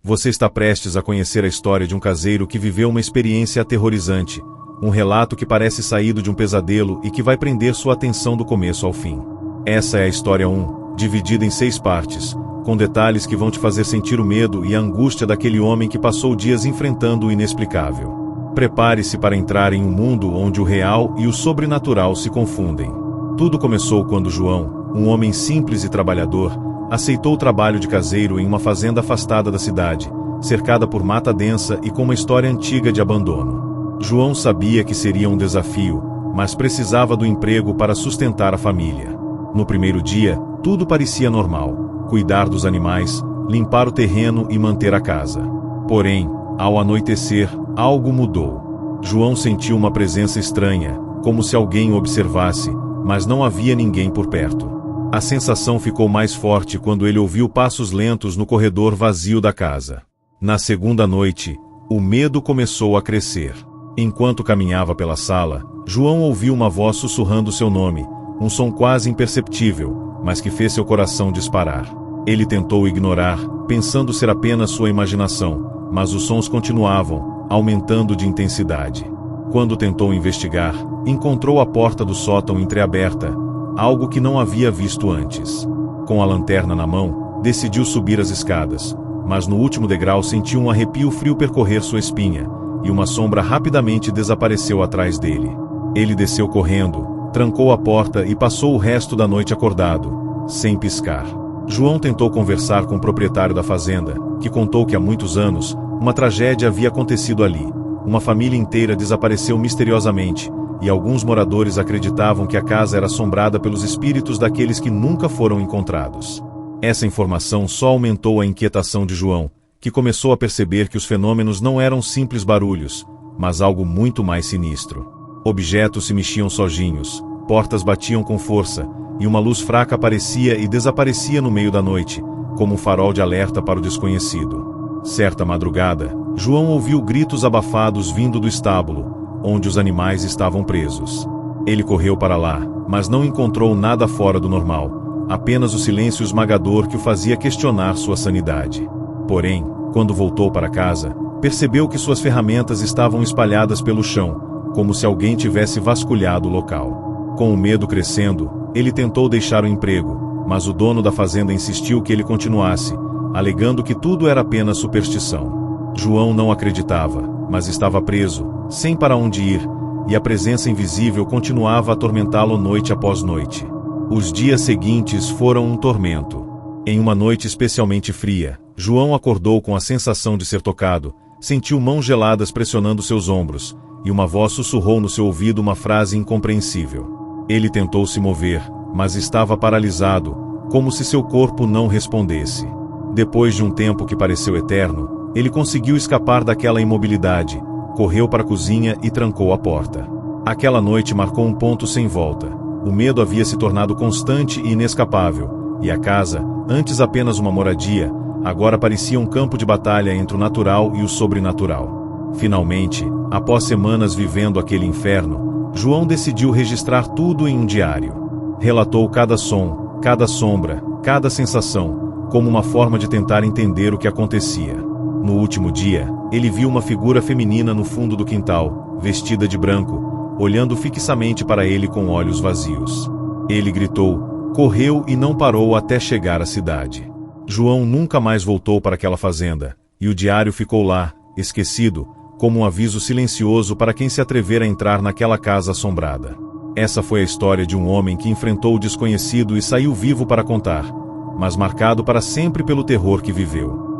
Você está prestes a conhecer a história de um caseiro que viveu uma experiência aterrorizante, um relato que parece saído de um pesadelo e que vai prender sua atenção do começo ao fim. Essa é a história 1, dividida em 6 partes, com detalhes que vão te fazer sentir o medo e a angústia daquele homem que passou dias enfrentando o inexplicável. Prepare-se para entrar em um mundo onde o real e o sobrenatural se confundem. Tudo começou quando João, um homem simples e trabalhador, aceitou o trabalho de caseiro em uma fazenda afastada da cidade, cercada por mata densa e com uma história antiga de abandono. João sabia que seria um desafio, mas precisava do emprego para sustentar a família. No primeiro dia, tudo parecia normal: cuidar dos animais, limpar o terreno e manter a casa. Porém, ao anoitecer, algo mudou. João sentiu uma presença estranha, como se alguém o observasse, mas não havia ninguém por perto. A sensação ficou mais forte quando ele ouviu passos lentos no corredor vazio da casa. Na segunda noite, o medo começou a crescer. Enquanto caminhava pela sala, João ouviu uma voz sussurrando seu nome, um som quase imperceptível, mas que fez seu coração disparar. Ele tentou ignorar, pensando ser apenas sua imaginação, mas os sons continuavam, aumentando de intensidade. Quando tentou investigar, encontrou a porta do sótão entreaberta, algo que não havia visto antes. Com a lanterna na mão, decidiu subir as escadas, mas no último degrau sentiu um arrepio frio percorrer sua espinha, e uma sombra rapidamente desapareceu atrás dele. Ele desceu correndo, trancou a porta e passou o resto da noite acordado, sem piscar. João tentou conversar com o proprietário da fazenda, que contou que há muitos anos, uma tragédia havia acontecido ali. Uma família inteira desapareceu misteriosamente, e alguns moradores acreditavam que a casa era assombrada pelos espíritos daqueles que nunca foram encontrados. Essa informação só aumentou a inquietação de João, que começou a perceber que os fenômenos não eram simples barulhos, mas algo muito mais sinistro. Objetos se mexiam sozinhos, portas batiam com força, e uma luz fraca aparecia e desaparecia no meio da noite, como um farol de alerta para o desconhecido. Certa madrugada, João ouviu gritos abafados vindo do estábulo, onde os animais estavam presos. Ele correu para lá, mas não encontrou nada fora do normal, apenas o silêncio esmagador que o fazia questionar sua sanidade. Porém, quando voltou para casa, percebeu que suas ferramentas estavam espalhadas pelo chão, como se alguém tivesse vasculhado o local. Com o medo crescendo, ele tentou deixar o emprego, mas o dono da fazenda insistiu que ele continuasse, alegando que tudo era apenas superstição. João não acreditava, mas estava preso, sem para onde ir, e a presença invisível continuava a atormentá-lo noite após noite. Os dias seguintes foram um tormento. Em uma noite especialmente fria, João acordou com a sensação de ser tocado, sentiu mãos geladas pressionando seus ombros, e uma voz sussurrou no seu ouvido uma frase incompreensível. Ele tentou se mover, mas estava paralisado, como se seu corpo não respondesse. Depois de um tempo que pareceu eterno, ele conseguiu escapar daquela imobilidade, correu para a cozinha e trancou a porta. Aquela noite marcou um ponto sem volta. O medo havia se tornado constante e inescapável, e a casa, antes apenas uma moradia, agora parecia um campo de batalha entre o natural e o sobrenatural. Finalmente, após semanas vivendo aquele inferno, João decidiu registrar tudo em um diário. Relatou cada som, cada sombra, cada sensação, como uma forma de tentar entender o que acontecia. No último dia, ele viu uma figura feminina no fundo do quintal, vestida de branco, olhando fixamente para ele com olhos vazios. Ele gritou, correu e não parou até chegar à cidade. João nunca mais voltou para aquela fazenda, e o diário ficou lá, esquecido, como um aviso silencioso para quem se atrever a entrar naquela casa assombrada. Essa foi a história de um homem que enfrentou o desconhecido e saiu vivo para contar, mas marcado para sempre pelo terror que viveu.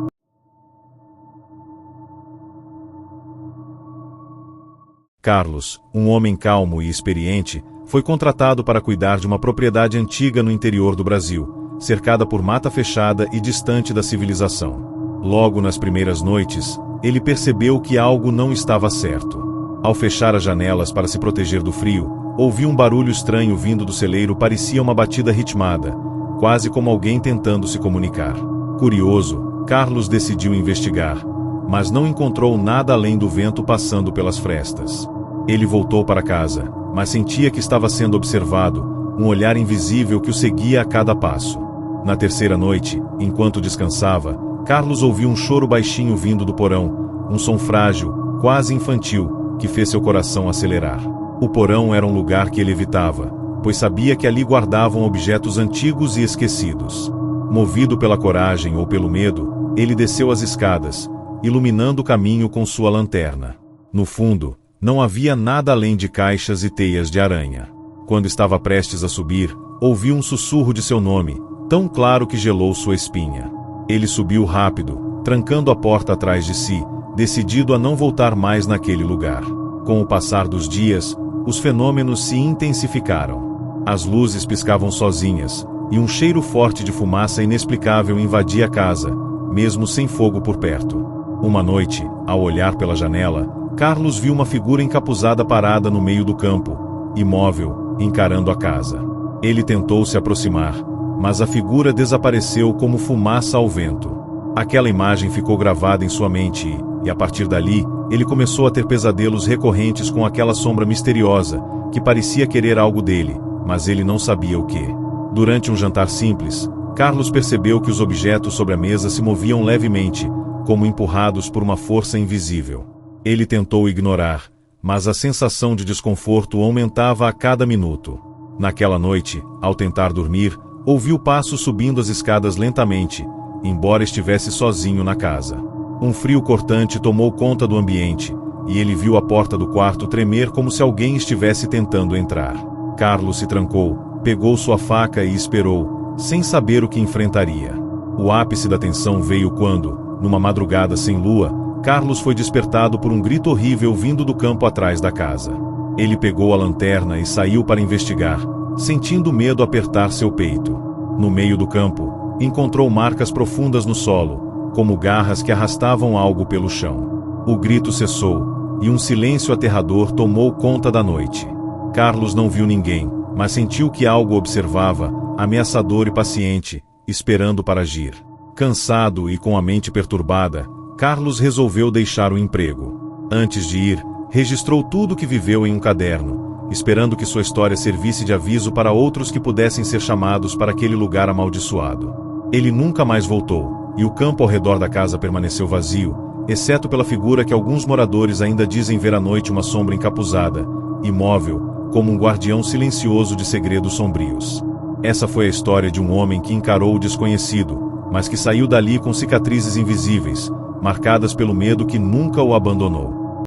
Carlos, um homem calmo e experiente, foi contratado para cuidar de uma propriedade antiga no interior do Brasil, cercada por mata fechada e distante da civilização. Logo nas primeiras noites, ele percebeu que algo não estava certo. Ao fechar as janelas para se proteger do frio, ouviu um barulho estranho vindo do celeiro. Parecia uma batida ritmada, quase como alguém tentando se comunicar. Curioso, Carlos decidiu investigar, mas não encontrou nada além do vento passando pelas frestas. Ele voltou para casa, mas sentia que estava sendo observado, um olhar invisível que o seguia a cada passo. Na terceira noite, enquanto descansava, Carlos ouviu um choro baixinho vindo do porão, um som frágil, quase infantil, que fez seu coração acelerar. O porão era um lugar que ele evitava, pois sabia que ali guardavam objetos antigos e esquecidos. Movido pela coragem ou pelo medo, ele desceu as escadas, iluminando o caminho com sua lanterna. No fundo, não havia nada além de caixas e teias de aranha. Quando estava prestes a subir, ouviu um sussurro de seu nome, tão claro que gelou sua espinha. Ele subiu rápido, trancando a porta atrás de si, decidido a não voltar mais naquele lugar. Com o passar dos dias, os fenômenos se intensificaram. As luzes piscavam sozinhas, e um cheiro forte de fumaça inexplicável invadia a casa, mesmo sem fogo por perto. Uma noite, ao olhar pela janela, Carlos viu uma figura encapuzada parada no meio do campo, imóvel, encarando a casa. Ele tentou se aproximar, mas a figura desapareceu como fumaça ao vento. Aquela imagem ficou gravada em sua mente e, a partir dali, ele começou a ter pesadelos recorrentes com aquela sombra misteriosa, que parecia querer algo dele, mas ele não sabia o que. Durante um jantar simples, Carlos percebeu que os objetos sobre a mesa se moviam levemente, como empurrados por uma força invisível. Ele tentou ignorar, mas a sensação de desconforto aumentava a cada minuto. Naquela noite, ao tentar dormir, ouviu passos subindo as escadas lentamente, embora estivesse sozinho na casa. Um frio cortante tomou conta do ambiente, e ele viu a porta do quarto tremer como se alguém estivesse tentando entrar. Carlos se trancou, pegou sua faca e esperou, sem saber o que enfrentaria. O ápice da tensão veio quando, numa madrugada sem lua, Carlos foi despertado por um grito horrível vindo do campo atrás da casa. Ele pegou a lanterna e saiu para investigar, sentindo medo apertar seu peito. No meio do campo, encontrou marcas profundas no solo, como garras que arrastavam algo pelo chão. O grito cessou, e um silêncio aterrador tomou conta da noite. Carlos não viu ninguém, mas sentiu que algo observava, ameaçador e paciente, esperando para agir. Cansado e com a mente perturbada, Carlos resolveu deixar o emprego. Antes de ir, registrou tudo o que viveu em um caderno, esperando que sua história servisse de aviso para outros que pudessem ser chamados para aquele lugar amaldiçoado. Ele nunca mais voltou, e o campo ao redor da casa permaneceu vazio, exceto pela figura que alguns moradores ainda dizem ver à noite, uma sombra encapuzada, imóvel, como um guardião silencioso de segredos sombrios. Essa foi a história de um homem que encarou o desconhecido, mas que saiu dali com cicatrizes invisíveis, marcadas pelo medo que nunca o abandonou.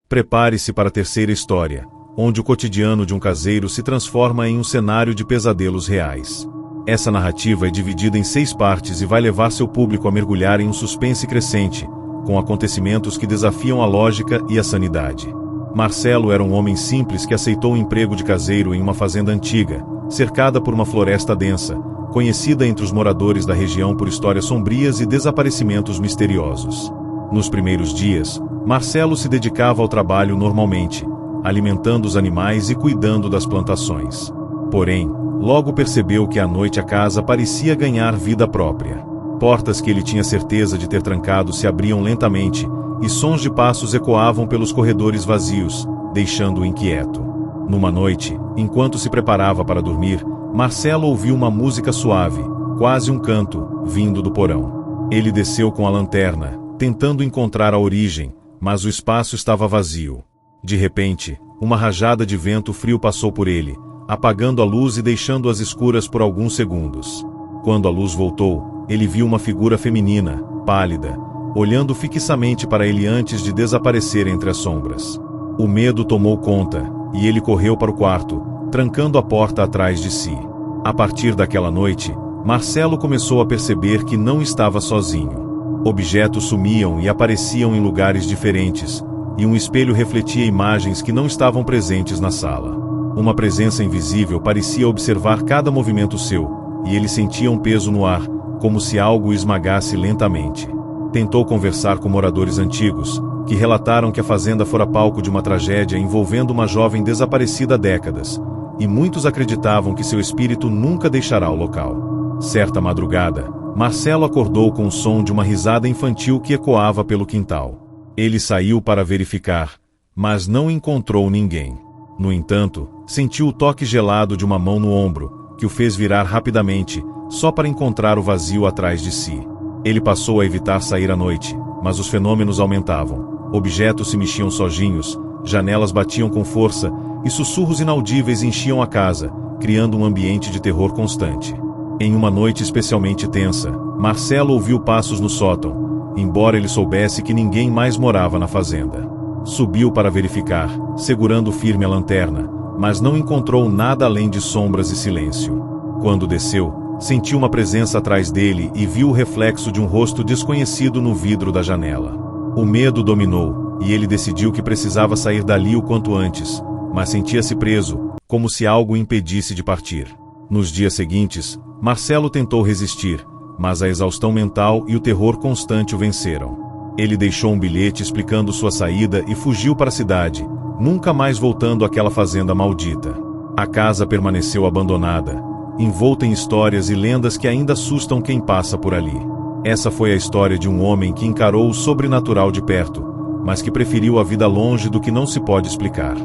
Prepare-se para a terceira história, onde o cotidiano de um caseiro se transforma em um cenário de pesadelos reais. Essa narrativa é dividida em 6 partes e vai levar seu público a mergulhar em um suspense crescente, com acontecimentos que desafiam a lógica e a sanidade. Marcelo era um homem simples que aceitou um emprego de caseiro em uma fazenda antiga, cercada por uma floresta densa, conhecida entre os moradores da região por histórias sombrias e desaparecimentos misteriosos. Nos primeiros dias, Marcelo se dedicava ao trabalho normalmente, alimentando os animais e cuidando das plantações. Porém, logo percebeu que à noite a casa parecia ganhar vida própria. Portas que ele tinha certeza de ter trancado se abriam lentamente, e sons de passos ecoavam pelos corredores vazios, deixando-o inquieto. Numa noite, enquanto se preparava para dormir, Marcelo ouviu uma música suave, quase um canto, vindo do porão. Ele desceu com a lanterna, tentando encontrar a origem, mas o espaço estava vazio. De repente, uma rajada de vento frio passou por ele, apagando a luz e deixando-as escuras por alguns segundos. Quando a luz voltou, ele viu uma figura feminina, pálida, olhando fixamente para ele antes de desaparecer entre as sombras. O medo tomou conta, e ele correu para o quarto, trancando a porta atrás de si. A partir daquela noite, Marcelo começou a perceber que não estava sozinho. Objetos sumiam e apareciam em lugares diferentes, e um espelho refletia imagens que não estavam presentes na sala. Uma presença invisível parecia observar cada movimento seu, e ele sentia um peso no ar, como se algo o esmagasse lentamente. Tentou conversar com moradores antigos, que relataram que a fazenda fora palco de uma tragédia envolvendo uma jovem desaparecida há décadas, e muitos acreditavam que seu espírito nunca deixará o local. Certa madrugada, Marcelo acordou com o som de uma risada infantil que ecoava pelo quintal. Ele saiu para verificar, mas não encontrou ninguém. No entanto, sentiu o toque gelado de uma mão no ombro, que o fez virar rapidamente, só para encontrar o vazio atrás de si. Ele passou a evitar sair à noite, mas os fenômenos aumentavam. Objetos se mexiam sozinhos, janelas batiam com força, e sussurros inaudíveis enchiam a casa, criando um ambiente de terror constante. Em uma noite especialmente tensa, Marcelo ouviu passos no sótão, embora ele soubesse que ninguém mais morava na fazenda. Subiu para verificar, segurando firme a lanterna, mas não encontrou nada além de sombras e silêncio. Quando desceu, sentiu uma presença atrás dele e viu o reflexo de um rosto desconhecido no vidro da janela. O medo dominou, e ele decidiu que precisava sair dali o quanto antes, mas sentia-se preso, como se algo o impedisse de partir. Nos dias seguintes, Marcelo tentou resistir, mas a exaustão mental e o terror constante o venceram. Ele deixou um bilhete explicando sua saída e fugiu para a cidade, nunca mais voltando àquela fazenda maldita. A casa permaneceu abandonada, envolta em histórias e lendas que ainda assustam quem passa por ali. Essa foi a história de um homem que encarou o sobrenatural de perto, mas que preferiu a vida longe do que não se pode explicar.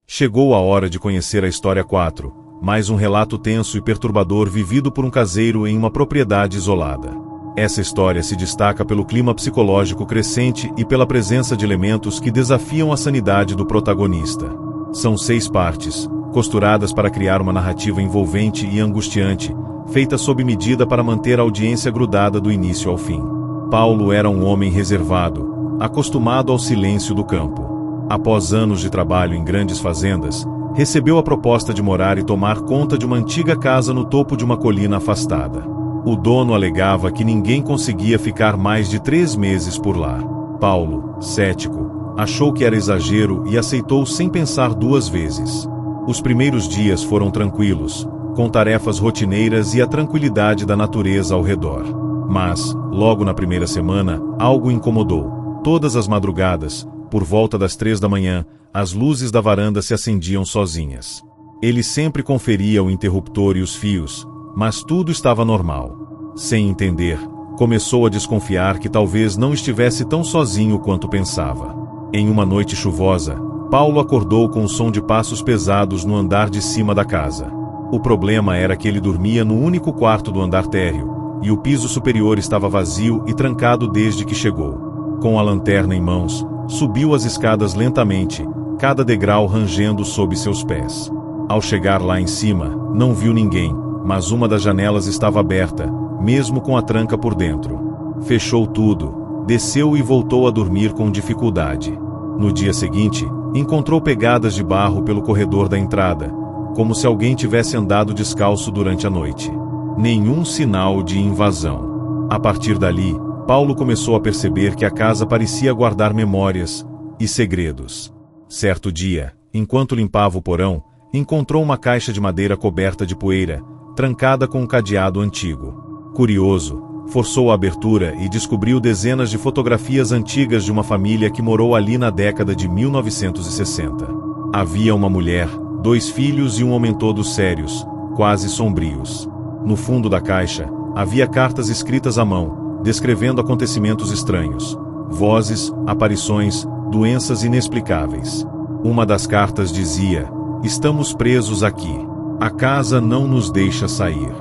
Chegou a hora de conhecer a história 4, mais um relato tenso e perturbador vivido por um caseiro em uma propriedade isolada. Essa história se destaca pelo clima psicológico crescente e pela presença de elementos que desafiam a sanidade do protagonista. São 6 partes, costuradas para criar uma narrativa envolvente e angustiante, feita sob medida para manter a audiência grudada do início ao fim. Paulo era um homem reservado, acostumado ao silêncio do campo. Após anos de trabalho em grandes fazendas, recebeu a proposta de morar e tomar conta de uma antiga casa no topo de uma colina afastada. O dono alegava que ninguém conseguia ficar mais de 3 meses por lá. Paulo, cético, achou que era exagero e aceitou sem pensar 2 vezes. Os primeiros dias foram tranquilos, com tarefas rotineiras e a tranquilidade da natureza ao redor. Mas, logo na primeira semana, algo incomodou. Todas as madrugadas, por volta das 3 da manhã, as luzes da varanda se acendiam sozinhas. Ele sempre conferia o interruptor e os fios, mas tudo estava normal. Sem entender, começou a desconfiar que talvez não estivesse tão sozinho quanto pensava. Em uma noite chuvosa, Paulo acordou com o som de passos pesados no andar de cima da casa. O problema era que ele dormia no único quarto do andar térreo, e o piso superior estava vazio e trancado desde que chegou. Com a lanterna em mãos, subiu as escadas lentamente, cada degrau rangendo sob seus pés. Ao chegar lá em cima, não viu ninguém, mas uma das janelas estava aberta, mesmo com a tranca por dentro. Fechou tudo, desceu e voltou a dormir com dificuldade. No dia seguinte, encontrou pegadas de barro pelo corredor da entrada, como se alguém tivesse andado descalço durante a noite. Nenhum sinal de invasão. A partir dali, Paulo começou a perceber que a casa parecia guardar memórias e segredos. Certo dia, enquanto limpava o porão, encontrou uma caixa de madeira coberta de poeira, trancada com um cadeado antigo. Curioso, forçou a abertura e descobriu dezenas de fotografias antigas de uma família que morou ali na década de 1960. Havia uma mulher, 2 filhos e um homem todos sérios, quase sombrios. No fundo da caixa, havia cartas escritas à mão, descrevendo acontecimentos estranhos, vozes, aparições, doenças inexplicáveis. Uma das cartas dizia: "Estamos presos aqui. A casa não nos deixa sair."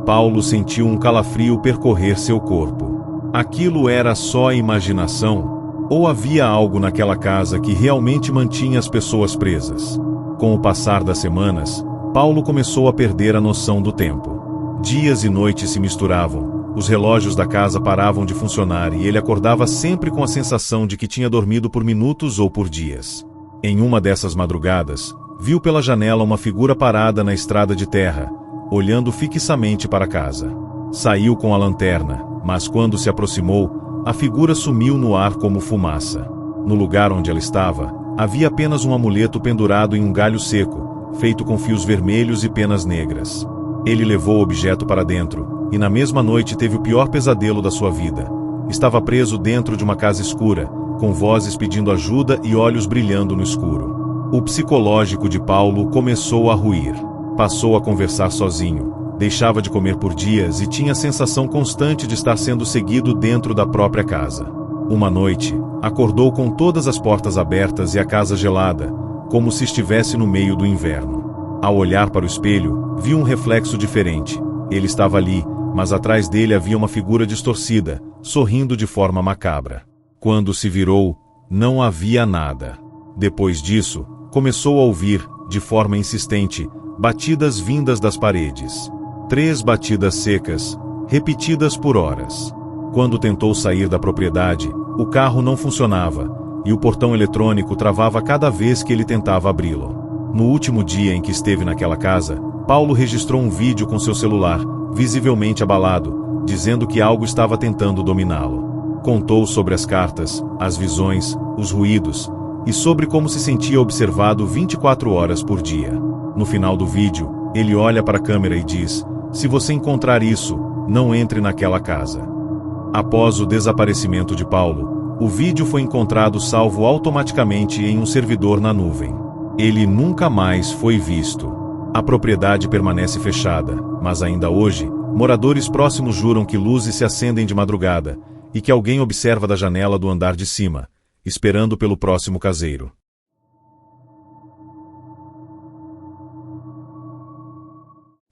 Paulo sentiu um calafrio percorrer seu corpo. Aquilo era só imaginação? Ou havia algo naquela casa que realmente mantinha as pessoas presas? Com o passar das semanas, Paulo começou a perder a noção do tempo. Dias e noites se misturavam, os relógios da casa paravam de funcionar e ele acordava sempre com a sensação de que tinha dormido por minutos ou por dias. Em uma dessas madrugadas, viu pela janela uma figura parada na estrada de terra, olhando fixamente para a casa. Saiu com a lanterna, mas quando se aproximou, a figura sumiu no ar como fumaça. No lugar onde ela estava, havia apenas um amuleto pendurado em um galho seco, feito com fios vermelhos e penas negras. Ele levou o objeto para dentro, e na mesma noite teve o pior pesadelo da sua vida. Estava preso dentro de uma casa escura, com vozes pedindo ajuda e olhos brilhando no escuro. O psicológico de Paulo começou a ruir. Passou a conversar sozinho, deixava de comer por dias e tinha a sensação constante de estar sendo seguido dentro da própria casa. Uma noite, acordou com todas as portas abertas e a casa gelada, como se estivesse no meio do inverno. Ao olhar para o espelho, viu um reflexo diferente. Ele estava ali, mas atrás dele havia uma figura distorcida, sorrindo de forma macabra. Quando se virou, não havia nada. Depois disso, começou a ouvir, de forma insistente, batidas vindas das paredes. 3 batidas secas, repetidas por horas. Quando tentou sair da propriedade, o carro não funcionava, e o portão eletrônico travava cada vez que ele tentava abri-lo. No último dia em que esteve naquela casa, Paulo registrou um vídeo com seu celular, visivelmente abalado, dizendo que algo estava tentando dominá-lo. Contou sobre as cartas, as visões, os ruídos, e sobre como se sentia observado 24 horas por dia. No final do vídeo, ele olha para a câmera e diz: "Se você encontrar isso, não entre naquela casa." Após o desaparecimento de Paulo, o vídeo foi encontrado salvo automaticamente em um servidor na nuvem. Ele nunca mais foi visto. A propriedade permanece fechada, mas ainda hoje, moradores próximos juram que luzes se acendem de madrugada e que alguém observa da janela do andar de cima, esperando pelo próximo caseiro.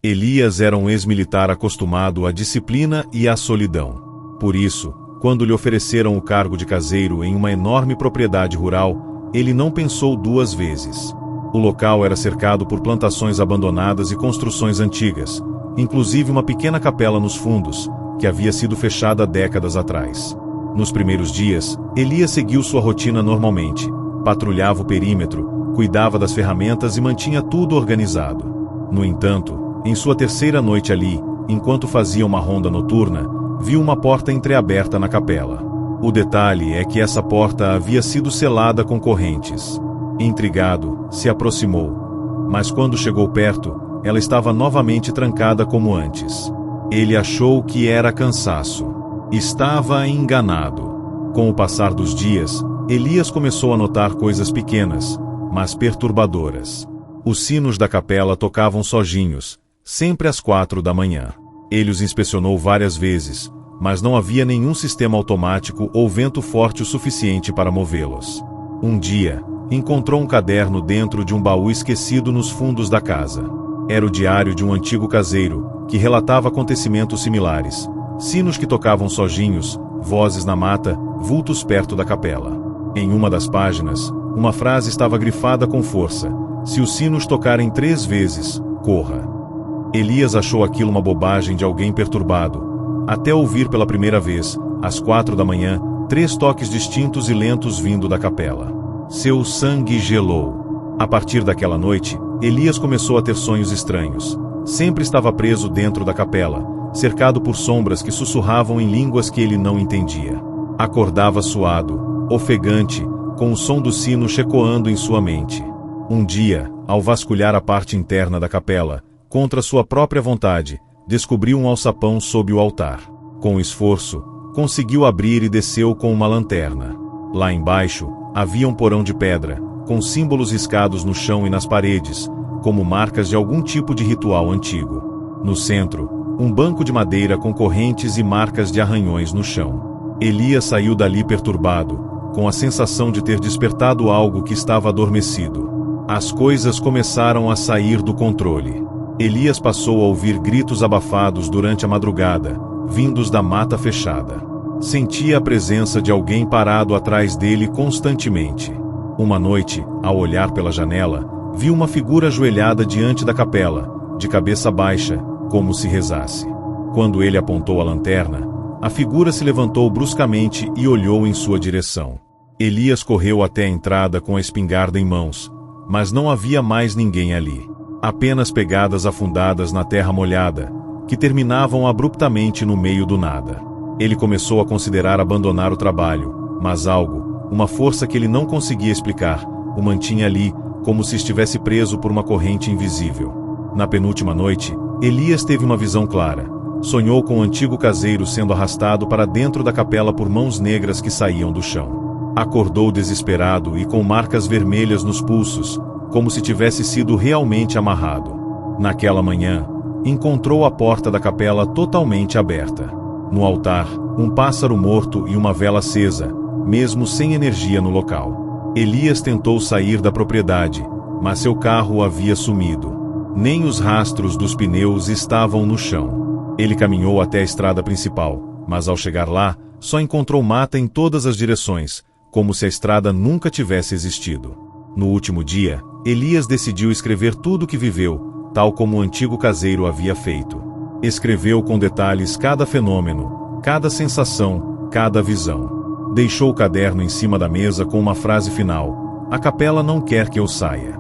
Elias era um ex-militar acostumado à disciplina e à solidão. Por isso, quando lhe ofereceram o cargo de caseiro em uma enorme propriedade rural, ele não pensou 2 vezes. O local era cercado por plantações abandonadas e construções antigas, inclusive uma pequena capela nos fundos, que havia sido fechada décadas atrás. Nos primeiros dias, Elias seguiu sua rotina normalmente, patrulhava o perímetro, cuidava das ferramentas e mantinha tudo organizado. No entanto, em sua terceira noite ali, enquanto fazia uma ronda noturna, viu uma porta entreaberta na capela. O detalhe é que essa porta havia sido selada com correntes. Intrigado, se aproximou, mas quando chegou perto, ela estava novamente trancada como antes. Ele achou que era cansaço. Estava enganado. Com o passar dos dias, Elias começou a notar coisas pequenas, mas perturbadoras. Os sinos da capela tocavam sozinhos, sempre às 4 da manhã. Ele os inspecionou várias vezes, mas não havia nenhum sistema automático ou vento forte o suficiente para movê-los. Um dia, encontrou um caderno dentro de um baú esquecido nos fundos da casa. Era o diário de um antigo caseiro, que relatava acontecimentos similares: sinos que tocavam sozinhos, vozes na mata, vultos perto da capela. Em uma das páginas, uma frase estava grifada com força: "Se os sinos tocarem 3 vezes, corra." Elias achou aquilo uma bobagem de alguém perturbado, até ouvir pela primeira vez, às 4 da manhã, 3 toques distintos e lentos vindo da capela. Seu sangue gelou. A partir daquela noite, Elias começou a ter sonhos estranhos. Sempre estava preso dentro da capela, cercado por sombras que sussurravam em línguas que ele não entendia. Acordava suado, ofegante, com o som do sino ecoando em sua mente. Um dia, ao vasculhar a parte interna da capela, contra sua própria vontade, descobriu um alçapão sob o altar. Com esforço, conseguiu abrir e desceu com uma lanterna. Lá embaixo, havia um porão de pedra, com símbolos riscados no chão e nas paredes, como marcas de algum tipo de ritual antigo. No centro, um banco de madeira com correntes e marcas de arranhões no chão. Elias saiu dali perturbado, com a sensação de ter despertado algo que estava adormecido. As coisas começaram a sair do controle. Elias passou a ouvir gritos abafados durante a madrugada, vindos da mata fechada. Sentia a presença de alguém parado atrás dele constantemente. Uma noite, ao olhar pela janela, viu uma figura ajoelhada diante da capela, de cabeça baixa, como se rezasse. Quando ele apontou a lanterna, a figura se levantou bruscamente e olhou em sua direção. Elias correu até a entrada com a espingarda em mãos, mas não havia mais ninguém ali. Apenas pegadas afundadas na terra molhada, que terminavam abruptamente no meio do nada. Ele começou a considerar abandonar o trabalho, mas algo, uma força que ele não conseguia explicar, o mantinha ali, como se estivesse preso por uma corrente invisível. Na penúltima noite, Elias teve uma visão clara. Sonhou com o antigo caseiro sendo arrastado para dentro da capela por mãos negras que saíam do chão. Acordou desesperado e com marcas vermelhas nos pulsos, como se tivesse sido realmente amarrado. Naquela manhã, encontrou a porta da capela totalmente aberta. No altar, um pássaro morto e uma vela acesa, mesmo sem energia no local. Elias tentou sair da propriedade, mas seu carro havia sumido. Nem os rastros dos pneus estavam no chão. Ele caminhou até a estrada principal, mas ao chegar lá, só encontrou mata em todas as direções, como se a estrada nunca tivesse existido. No último dia, Elias decidiu escrever tudo o que viveu, tal como o antigo caseiro havia feito. Escreveu com detalhes cada fenômeno, cada sensação, cada visão. Deixou o caderno em cima da mesa com uma frase final: "A capela não quer que eu saia."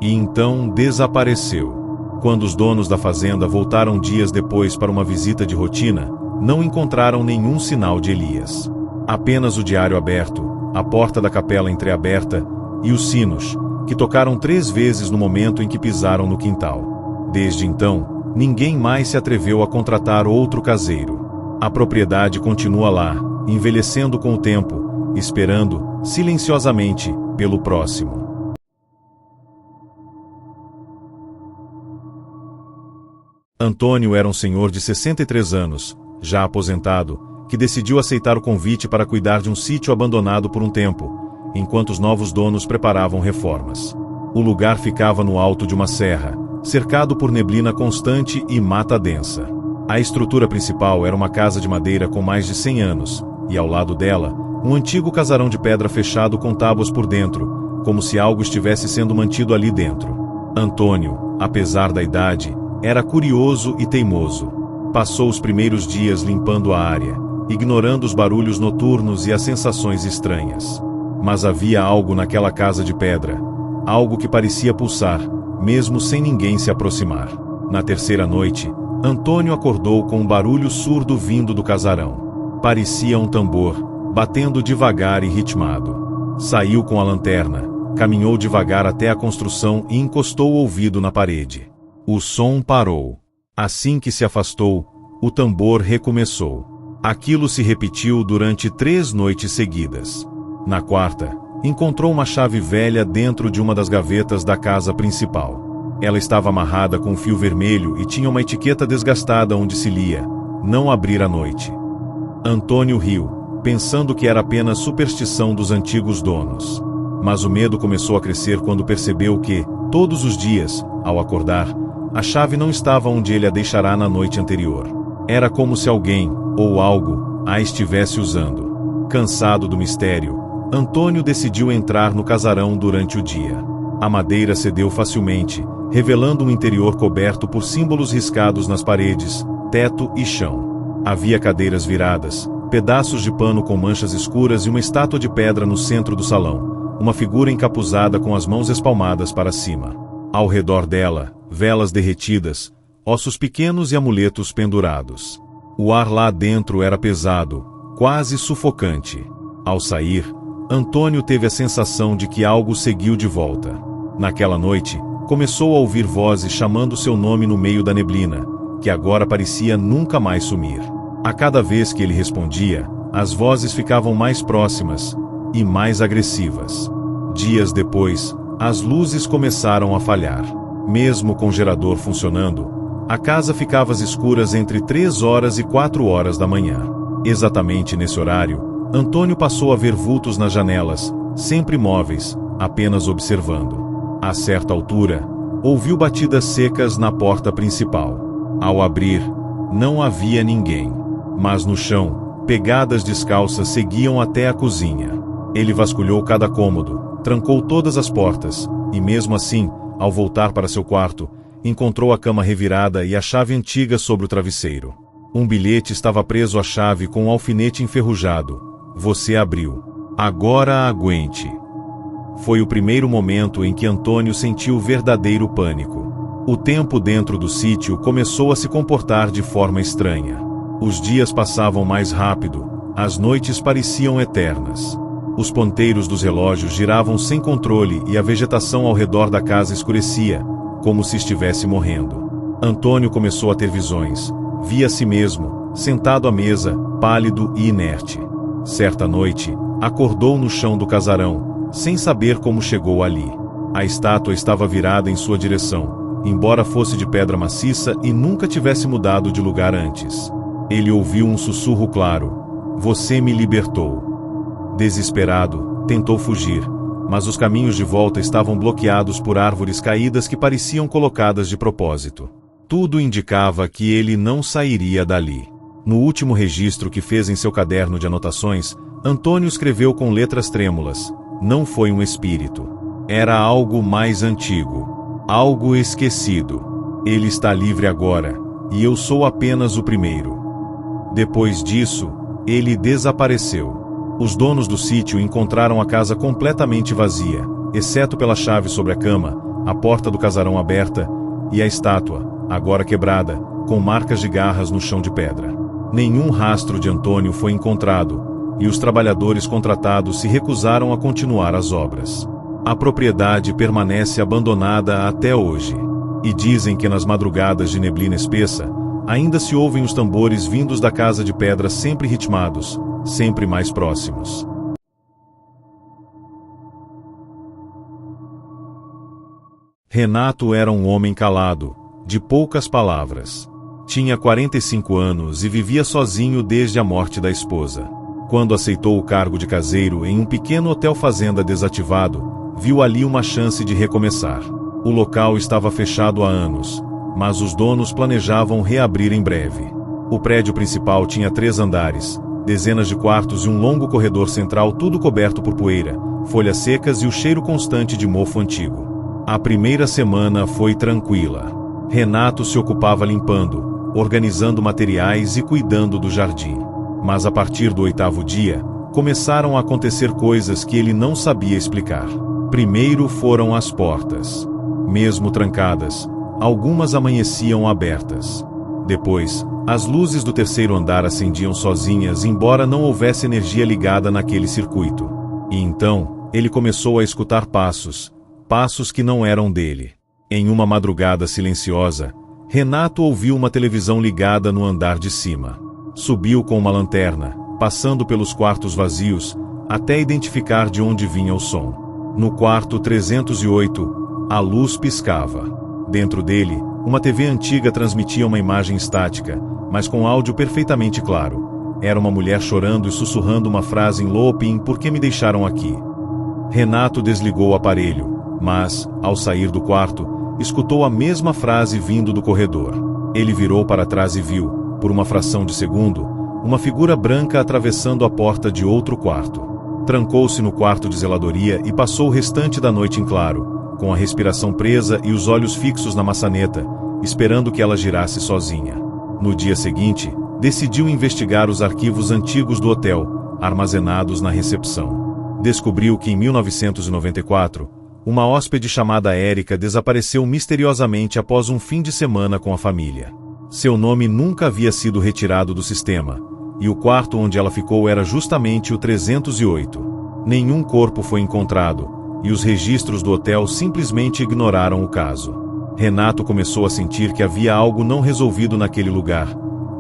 E então desapareceu. Quando os donos da fazenda voltaram dias depois para uma visita de rotina, não encontraram nenhum sinal de Elias. Apenas o diário aberto, a porta da capela entreaberta e os sinos, que tocaram 3 vezes no momento em que pisaram no quintal. Desde então, ninguém mais se atreveu a contratar outro caseiro. A propriedade continua lá, envelhecendo com o tempo, esperando, silenciosamente, pelo próximo. Antônio era um senhor de 63 anos, já aposentado, que decidiu aceitar o convite para cuidar de um sítio abandonado por um tempo, enquanto os novos donos preparavam reformas. O lugar ficava no alto de uma serra, cercado por neblina constante e mata densa. A estrutura principal era uma casa de madeira com mais de 100 anos, e ao lado dela, um antigo casarão de pedra fechado com tábuas por dentro, como se algo estivesse sendo mantido ali dentro. Antônio, apesar da idade, era curioso e teimoso. Passou os primeiros dias limpando a área, ignorando os barulhos noturnos e as sensações estranhas. Mas havia algo naquela casa de pedra, algo que parecia pulsar, mesmo sem ninguém se aproximar. Na terceira noite, Antônio acordou com um barulho surdo vindo do casarão. Parecia um tambor, batendo devagar e ritmado. Saiu com a lanterna, caminhou devagar até a construção e encostou o ouvido na parede. O som parou. Assim que se afastou, o tambor recomeçou. Aquilo se repetiu durante 3 noites seguidas. Na quarta, encontrou uma chave velha dentro de uma das gavetas da casa principal. Ela estava amarrada com um fio vermelho e tinha uma etiqueta desgastada onde se lia: "Não abrir à noite." Antônio riu, pensando que era apenas superstição dos antigos donos. Mas o medo começou a crescer quando percebeu que, todos os dias, ao acordar, a chave não estava onde ele a deixará na noite anterior. Era como se alguém, ou algo, a estivesse usando. Cansado do mistério, Antônio decidiu entrar no casarão durante o dia. A madeira cedeu facilmente, revelando um interior coberto por símbolos riscados nas paredes, teto e chão. Havia cadeiras viradas, pedaços de pano com manchas escuras e uma estátua de pedra no centro do salão, uma figura encapuzada com as mãos espalmadas para cima. Ao redor dela, velas derretidas, ossos pequenos e amuletos pendurados. O ar lá dentro era pesado, quase sufocante. Ao sair, Antônio teve a sensação de que algo seguiu de volta. Naquela noite, começou a ouvir vozes chamando seu nome no meio da neblina, que agora parecia nunca mais sumir. A cada vez que ele respondia, as vozes ficavam mais próximas e mais agressivas. Dias depois, as luzes começaram a falhar. Mesmo com o gerador funcionando, a casa ficava às escuras entre 3 horas e 4 horas da manhã. Exatamente nesse horário, Antônio passou a ver vultos nas janelas, sempre imóveis, apenas observando. A certa altura, ouviu batidas secas na porta principal. Ao abrir, não havia ninguém. Mas no chão, pegadas descalças seguiam até a cozinha. Ele vasculhou cada cômodo, trancou todas as portas, e mesmo assim, ao voltar para seu quarto, encontrou a cama revirada e a chave antiga sobre o travesseiro. Um bilhete estava preso à chave com um alfinete enferrujado. "Você abriu. Agora aguente." Foi o primeiro momento em que Antônio sentiu verdadeiro pânico. O tempo dentro do sítio começou a se comportar de forma estranha. Os dias passavam mais rápido, as noites pareciam eternas. Os ponteiros dos relógios giravam sem controle e a vegetação ao redor da casa escurecia, como se estivesse morrendo. Antônio começou a ter visões. Via a si mesmo, sentado à mesa, pálido e inerte. Certa noite, acordou no chão do casarão, sem saber como chegou ali. A estátua estava virada em sua direção, embora fosse de pedra maciça e nunca tivesse mudado de lugar antes. Ele ouviu um sussurro claro: "Você me libertou." Desesperado, tentou fugir, mas os caminhos de volta estavam bloqueados por árvores caídas que pareciam colocadas de propósito. Tudo indicava que ele não sairia dali. No último registro que fez em seu caderno de anotações, Antônio escreveu com letras trêmulas: "Não foi um espírito. Era algo mais antigo. Algo esquecido. Ele está livre agora, e eu sou apenas o primeiro." Depois disso, ele desapareceu. Os donos do sítio encontraram a casa completamente vazia, exceto pela chave sobre a cama, a porta do casarão aberta e a estátua, agora quebrada, com marcas de garras no chão de pedra. Nenhum rastro de Antônio foi encontrado, e os trabalhadores contratados se recusaram a continuar as obras. A propriedade permanece abandonada até hoje. E dizem que nas madrugadas de neblina espessa, ainda se ouvem os tambores vindos da casa de pedra sempre ritmados, sempre mais próximos. Renato era um homem calado, de poucas palavras. Tinha 45 anos e vivia sozinho desde a morte da esposa. Quando aceitou o cargo de caseiro em um pequeno hotel-fazenda desativado, viu ali uma chance de recomeçar. O local estava fechado há anos, mas os donos planejavam reabrir em breve. O prédio principal tinha 3 andares, dezenas de quartos e um longo corredor central, tudo coberto por poeira, folhas secas e o cheiro constante de mofo antigo. A primeira semana foi tranquila. Renato se ocupava limpando, organizando materiais e cuidando do jardim. Mas a partir do 8º dia, começaram a acontecer coisas que ele não sabia explicar. Primeiro foram as portas. Mesmo trancadas, algumas amanheciam abertas. Depois, as luzes do 3º andar acendiam sozinhas, embora não houvesse energia ligada naquele circuito. E então, ele começou a escutar passos que não eram dele. Em uma madrugada silenciosa, Renato ouviu uma televisão ligada no andar de cima. Subiu com uma lanterna, passando pelos quartos vazios, até identificar de onde vinha o som. No quarto 308, a luz piscava. Dentro dele, uma TV antiga transmitia uma imagem estática, mas com áudio perfeitamente claro. Era uma mulher chorando e sussurrando uma frase em looping: "Por que me deixaram aqui?" Renato desligou o aparelho, mas, ao sair do quarto, escutou a mesma frase vindo do corredor. Ele virou para trás e viu, por uma fração de segundo, uma figura branca atravessando a porta de outro quarto. Trancou-se no quarto de zeladoria e passou o restante da noite em claro, com a respiração presa e os olhos fixos na maçaneta, esperando que ela girasse sozinha. No dia seguinte, decidiu investigar os arquivos antigos do hotel, armazenados na recepção. Descobriu que em 1994, uma hóspede chamada Érica desapareceu misteriosamente após um fim de semana com a família. Seu nome nunca havia sido retirado do sistema, e o quarto onde ela ficou era justamente o 308. Nenhum corpo foi encontrado, e os registros do hotel simplesmente ignoraram o caso. Renato começou a sentir que havia algo não resolvido naquele lugar,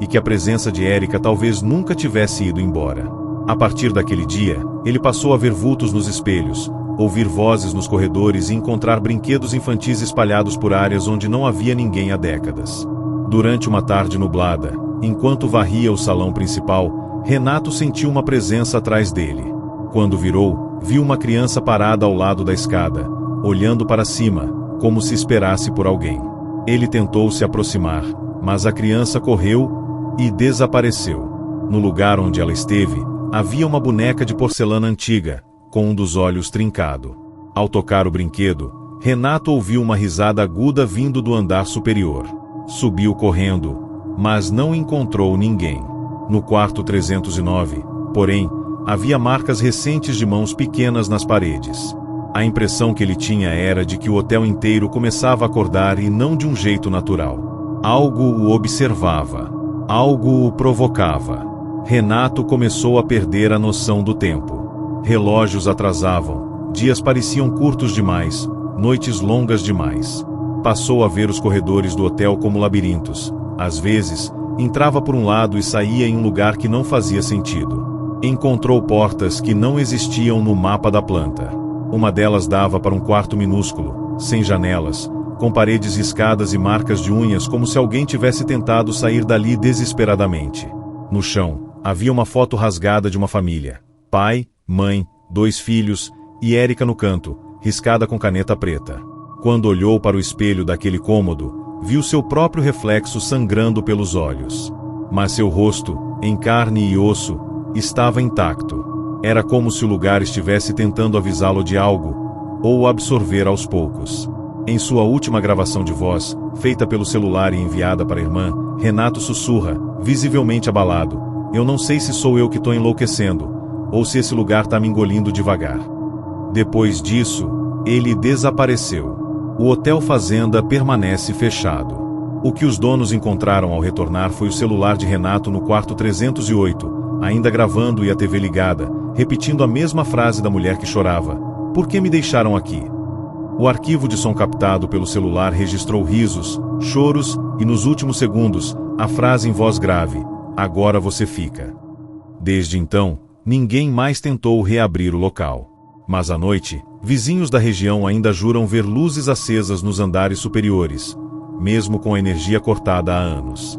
e que a presença de Érica talvez nunca tivesse ido embora. A partir daquele dia, ele passou a ver vultos nos espelhos, ouvir vozes nos corredores e encontrar brinquedos infantis espalhados por áreas onde não havia ninguém há décadas. Durante uma tarde nublada, enquanto varria o salão principal, Renato sentiu uma presença atrás dele. Quando virou, viu uma criança parada ao lado da escada, olhando para cima, como se esperasse por alguém. Ele tentou se aproximar, mas a criança correu e desapareceu. No lugar onde ela esteve, havia uma boneca de porcelana antiga, com um dos olhos trincado. Ao tocar o brinquedo, Renato ouviu uma risada aguda vindo do andar superior. Subiu correndo, mas não encontrou ninguém. No quarto 309, porém, havia marcas recentes de mãos pequenas nas paredes. A impressão que ele tinha era de que o hotel inteiro começava a acordar e não de um jeito natural. Algo o observava. Algo o provocava. Renato começou a perder a noção do tempo. Relógios atrasavam, dias pareciam curtos demais, noites longas demais. Passou a ver os corredores do hotel como labirintos. Às vezes, entrava por um lado e saía em um lugar que não fazia sentido. Encontrou portas que não existiam no mapa da planta. Uma delas dava para um quarto minúsculo, sem janelas, com paredes riscadas e marcas de unhas como se alguém tivesse tentado sair dali desesperadamente. No chão, havia uma foto rasgada de uma família. Pai, mãe, 2 filhos, e Érica no canto, riscada com caneta preta. Quando olhou para o espelho daquele cômodo, viu seu próprio reflexo sangrando pelos olhos. Mas seu rosto, em carne e osso, estava intacto. Era como se o lugar estivesse tentando avisá-lo de algo, ou o absorver aos poucos. Em sua última gravação de voz, feita pelo celular e enviada para a irmã, Renato sussurra, visivelmente abalado: "Eu não sei se sou eu que estou enlouquecendo, ou se esse lugar está me engolindo devagar." Depois disso, ele desapareceu. O Hotel Fazenda permanece fechado. O que os donos encontraram ao retornar foi o celular de Renato no quarto 308, ainda gravando e a TV ligada, repetindo a mesma frase da mulher que chorava: "Por que me deixaram aqui?" O arquivo de som captado pelo celular registrou risos, choros e, nos últimos segundos, a frase em voz grave: "Agora você fica." Desde então, ninguém mais tentou reabrir o local. Mas à noite, vizinhos da região ainda juram ver luzes acesas nos andares superiores, mesmo com a energia cortada há anos.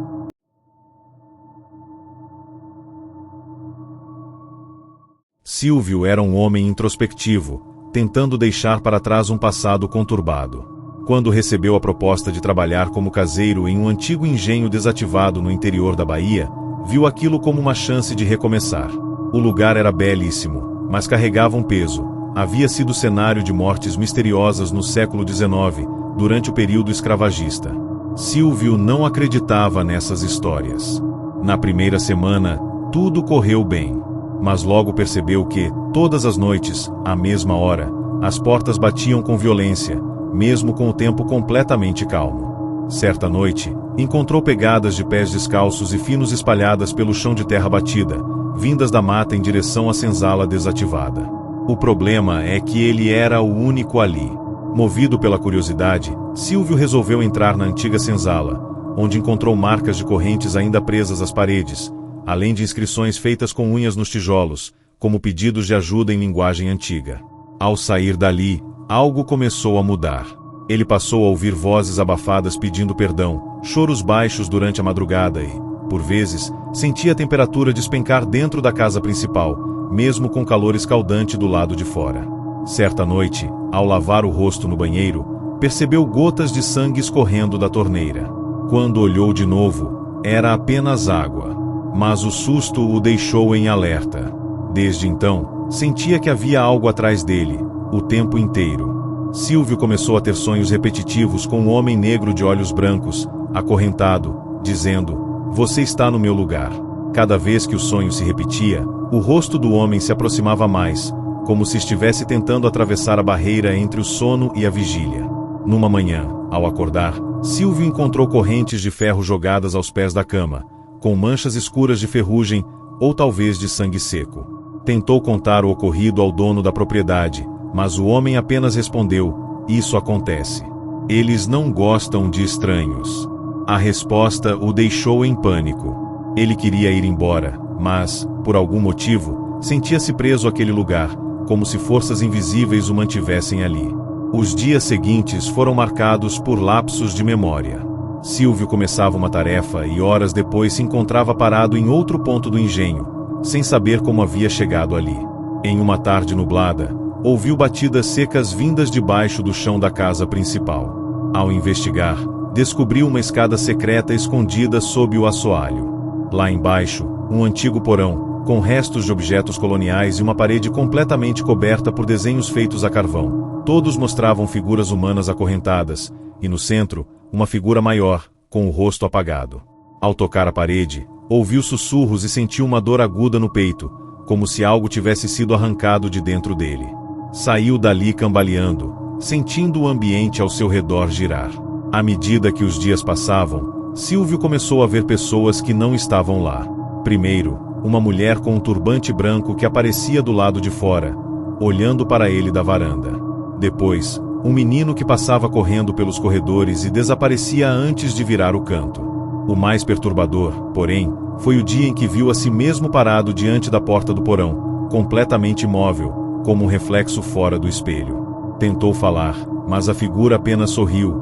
Silvio era um homem introspectivo, tentando deixar para trás um passado conturbado. Quando recebeu a proposta de trabalhar como caseiro em um antigo engenho desativado no interior da Bahia, viu aquilo como uma chance de recomeçar. O lugar era belíssimo, mas carregava um peso. Havia sido cenário de mortes misteriosas no século XIX, durante o período escravagista. Silvio não acreditava nessas histórias. Na primeira semana, tudo correu bem. Mas logo percebeu que, todas as noites, à mesma hora, as portas batiam com violência, mesmo com o tempo completamente calmo. Certa noite, encontrou pegadas de pés descalços e finos espalhadas pelo chão de terra batida, vindas da mata em direção à senzala desativada. O problema é que ele era o único ali. Movido pela curiosidade, Silvio resolveu entrar na antiga senzala, onde encontrou marcas de correntes ainda presas às paredes, além de inscrições feitas com unhas nos tijolos, como pedidos de ajuda em linguagem antiga. Ao sair dali, algo começou a mudar. Ele passou a ouvir vozes abafadas pedindo perdão, choros baixos durante a madrugada e, por vezes, sentia a temperatura despencar dentro da casa principal, mesmo com calor escaldante do lado de fora. Certa noite, ao lavar o rosto no banheiro, percebeu gotas de sangue escorrendo da torneira. Quando olhou de novo, era apenas água. Mas o susto o deixou em alerta. Desde então, sentia que havia algo atrás dele, o tempo inteiro. Silvio começou a ter sonhos repetitivos com um homem negro de olhos brancos, acorrentado, dizendo: "Você está no meu lugar." Cada vez que o sonho se repetia, o rosto do homem se aproximava mais, como se estivesse tentando atravessar a barreira entre o sono e a vigília. Numa manhã, ao acordar, Silvio encontrou correntes de ferro jogadas aos pés da cama, com manchas escuras de ferrugem ou talvez de sangue seco. Tentou contar o ocorrido ao dono da propriedade, mas o homem apenas respondeu: "Isso acontece. Eles não gostam de estranhos." A resposta o deixou em pânico. Ele queria ir embora, mas, por algum motivo, sentia-se preso àquele lugar, como se forças invisíveis o mantivessem ali. Os dias seguintes foram marcados por lapsos de memória. Silvio começava uma tarefa e horas depois se encontrava parado em outro ponto do engenho, sem saber como havia chegado ali. Em uma tarde nublada, ouviu batidas secas vindas debaixo do chão da casa principal. Ao investigar, descobriu uma escada secreta escondida sob o assoalho. Lá embaixo, um antigo porão, com restos de objetos coloniais e uma parede completamente coberta por desenhos feitos a carvão. Todos mostravam figuras humanas acorrentadas, e no centro, uma figura maior, com o rosto apagado. Ao tocar a parede, ouviu sussurros e sentiu uma dor aguda no peito, como se algo tivesse sido arrancado de dentro dele. Saiu dali cambaleando, sentindo o ambiente ao seu redor girar. À medida que os dias passavam, Silvio começou a ver pessoas que não estavam lá. Primeiro, uma mulher com um turbante branco que aparecia do lado de fora, olhando para ele da varanda. Depois, um menino que passava correndo pelos corredores e desaparecia antes de virar o canto. O mais perturbador, porém, foi o dia em que viu a si mesmo parado diante da porta do porão, completamente imóvel, como um reflexo fora do espelho. Tentou falar, mas a figura apenas sorriu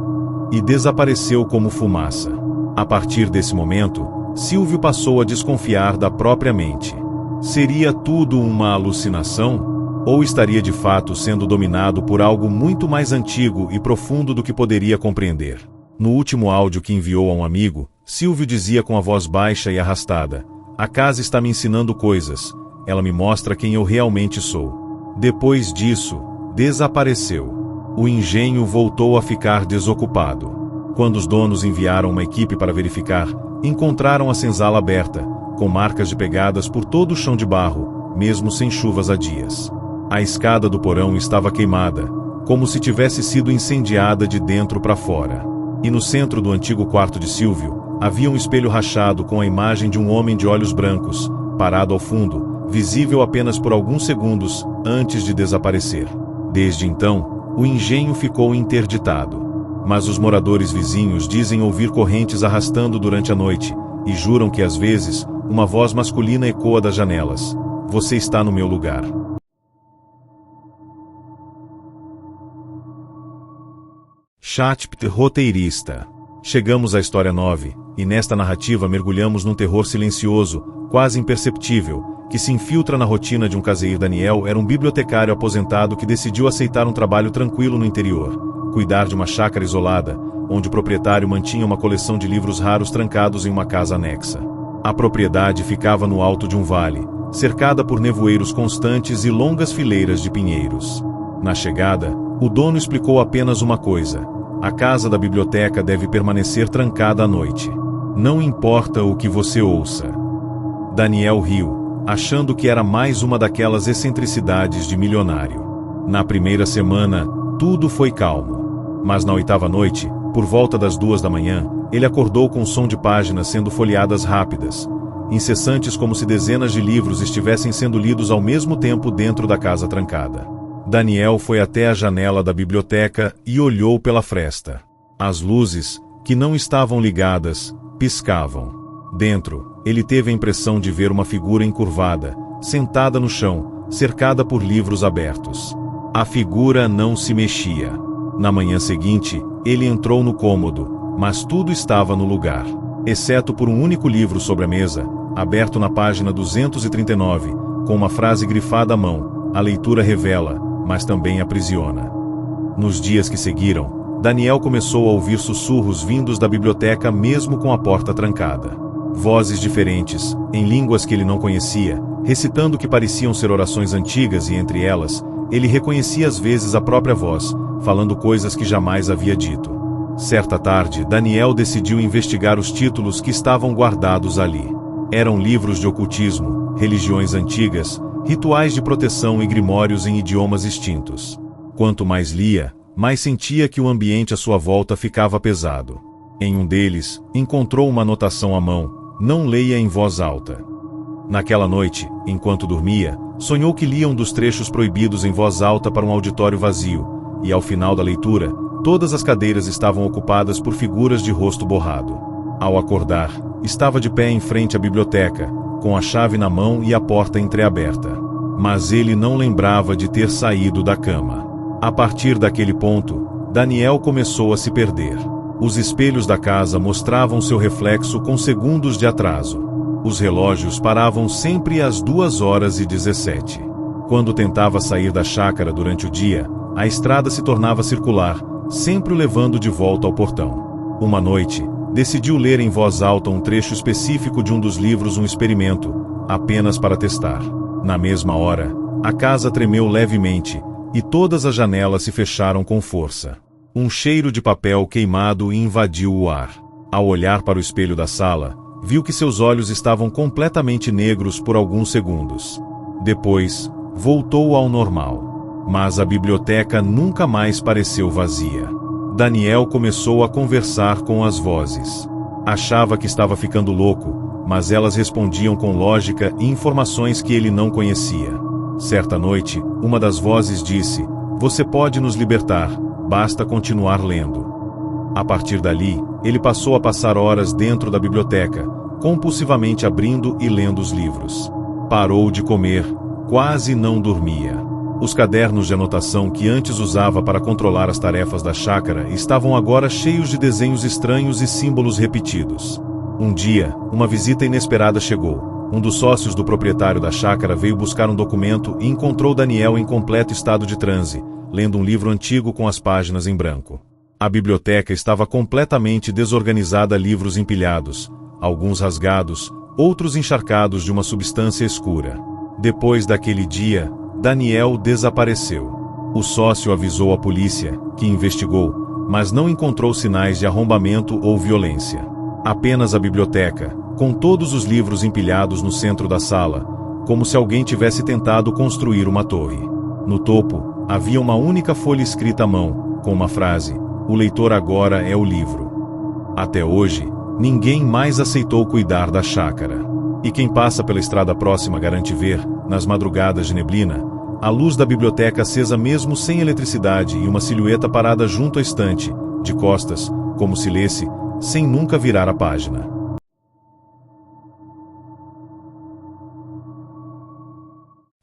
e desapareceu como fumaça. A partir desse momento, Silvio passou a desconfiar da própria mente. Seria tudo uma alucinação? Ou estaria de fato sendo dominado por algo muito mais antigo e profundo do que poderia compreender? No último áudio que enviou a um amigo, Silvio dizia com a voz baixa e arrastada: "A casa está me ensinando coisas. Ela me mostra quem eu realmente sou." Depois disso, desapareceu. O engenho voltou a ficar desocupado. Quando os donos enviaram uma equipe para verificar, encontraram a senzala aberta, com marcas de pegadas por todo o chão de barro, mesmo sem chuvas há dias. A escada do porão estava queimada, como se tivesse sido incendiada de dentro para fora. E no centro do antigo quarto de Silvio, havia um espelho rachado com a imagem de um homem de olhos brancos, parado ao fundo, visível apenas por alguns segundos antes de desaparecer. Desde então, o engenho ficou interditado. Mas os moradores vizinhos dizem ouvir correntes arrastando durante a noite, e juram que às vezes, uma voz masculina ecoa das janelas: "Você está no meu lugar." Chatpt roteirista. Chegamos à história 9, e nesta narrativa mergulhamos num terror silencioso, quase imperceptível, que se infiltra na rotina de um caseiro. Daniel era um bibliotecário aposentado que decidiu aceitar um trabalho tranquilo no interior, cuidar de uma chácara isolada, onde o proprietário mantinha uma coleção de livros raros trancados em uma casa anexa. A propriedade ficava no alto de um vale, cercada por nevoeiros constantes e longas fileiras de pinheiros. Na chegada, o dono explicou apenas uma coisa: a casa da biblioteca deve permanecer trancada à noite. Não importa o que você ouça. Daniel riu, achando que era mais uma daquelas excentricidades de milionário. Na primeira semana, tudo foi calmo. Mas na 8ª noite, por volta das 2 da manhã, ele acordou com o som de páginas sendo folheadas rápidas, incessantes, como se dezenas de livros estivessem sendo lidos ao mesmo tempo dentro da casa trancada. Daniel foi até a janela da biblioteca e olhou pela fresta. As luzes, que não estavam ligadas, piscavam. Dentro, ele teve a impressão de ver uma figura encurvada, sentada no chão, cercada por livros abertos. A figura não se mexia. Na manhã seguinte, ele entrou no cômodo, mas tudo estava no lugar, exceto por um único livro sobre a mesa, aberto na página 239, com uma frase grifada à mão: "A leitura revela, mas também aprisiona." Nos dias que seguiram, Daniel começou a ouvir sussurros vindos da biblioteca mesmo com a porta trancada. Vozes diferentes, em línguas que ele não conhecia, recitando que pareciam ser orações antigas, e entre elas, ele reconhecia às vezes a própria voz, falando coisas que jamais havia dito. Certa tarde, Daniel decidiu investigar os títulos que estavam guardados ali. Eram livros de ocultismo, religiões antigas, rituais de proteção e grimórios em idiomas extintos. Quanto mais lia, mais sentia que o ambiente à sua volta ficava pesado. Em um deles, encontrou uma anotação à mão: "Não leia em voz alta." Naquela noite, enquanto dormia, sonhou que lia um dos trechos proibidos em voz alta para um auditório vazio, e ao final da leitura, todas as cadeiras estavam ocupadas por figuras de rosto borrado. Ao acordar, estava de pé em frente à biblioteca, com a chave na mão e a porta entreaberta. Mas ele não lembrava de ter saído da cama. A partir daquele ponto, Daniel começou a se perder. Os espelhos da casa mostravam seu reflexo com segundos de atraso. Os relógios paravam sempre às 2h17. Quando tentava sair da chácara durante o dia, a estrada se tornava circular, sempre o levando de volta ao portão. Uma noite, decidiu ler em voz alta um trecho específico de um dos livros, um experimento, apenas para testar. Na mesma hora, a casa tremeu levemente, e todas as janelas se fecharam com força. Um cheiro de papel queimado invadiu o ar. Ao olhar para o espelho da sala, viu que seus olhos estavam completamente negros por alguns segundos. Depois, voltou ao normal. Mas a biblioteca nunca mais pareceu vazia. Daniel começou a conversar com as vozes. Achava que estava ficando louco, mas elas respondiam com lógica e informações que ele não conhecia. Certa noite, uma das vozes disse: "Você pode nos libertar, basta continuar lendo." A partir dali, ele passou a passar horas dentro da biblioteca, compulsivamente abrindo e lendo os livros. Parou de comer, quase não dormia. Os cadernos de anotação que antes usava para controlar as tarefas da chácara estavam agora cheios de desenhos estranhos e símbolos repetidos. Um dia, uma visita inesperada chegou. Um dos sócios do proprietário da chácara veio buscar um documento e encontrou Daniel em completo estado de transe, lendo um livro antigo com as páginas em branco. A biblioteca estava completamente desorganizada, livros empilhados, alguns rasgados, outros encharcados de uma substância escura. Depois daquele dia, Daniel desapareceu. O sócio avisou a polícia, que investigou, mas não encontrou sinais de arrombamento ou violência. Apenas a biblioteca, com todos os livros empilhados no centro da sala, como se alguém tivesse tentado construir uma torre. No topo, havia uma única folha escrita à mão, com uma frase: "O leitor agora é o livro". Até hoje, ninguém mais aceitou cuidar da chácara. E quem passa pela estrada próxima garante ver, nas madrugadas de neblina, a luz da biblioteca acesa mesmo sem eletricidade e uma silhueta parada junto à estante, de costas, como se lesse, sem nunca virar a página.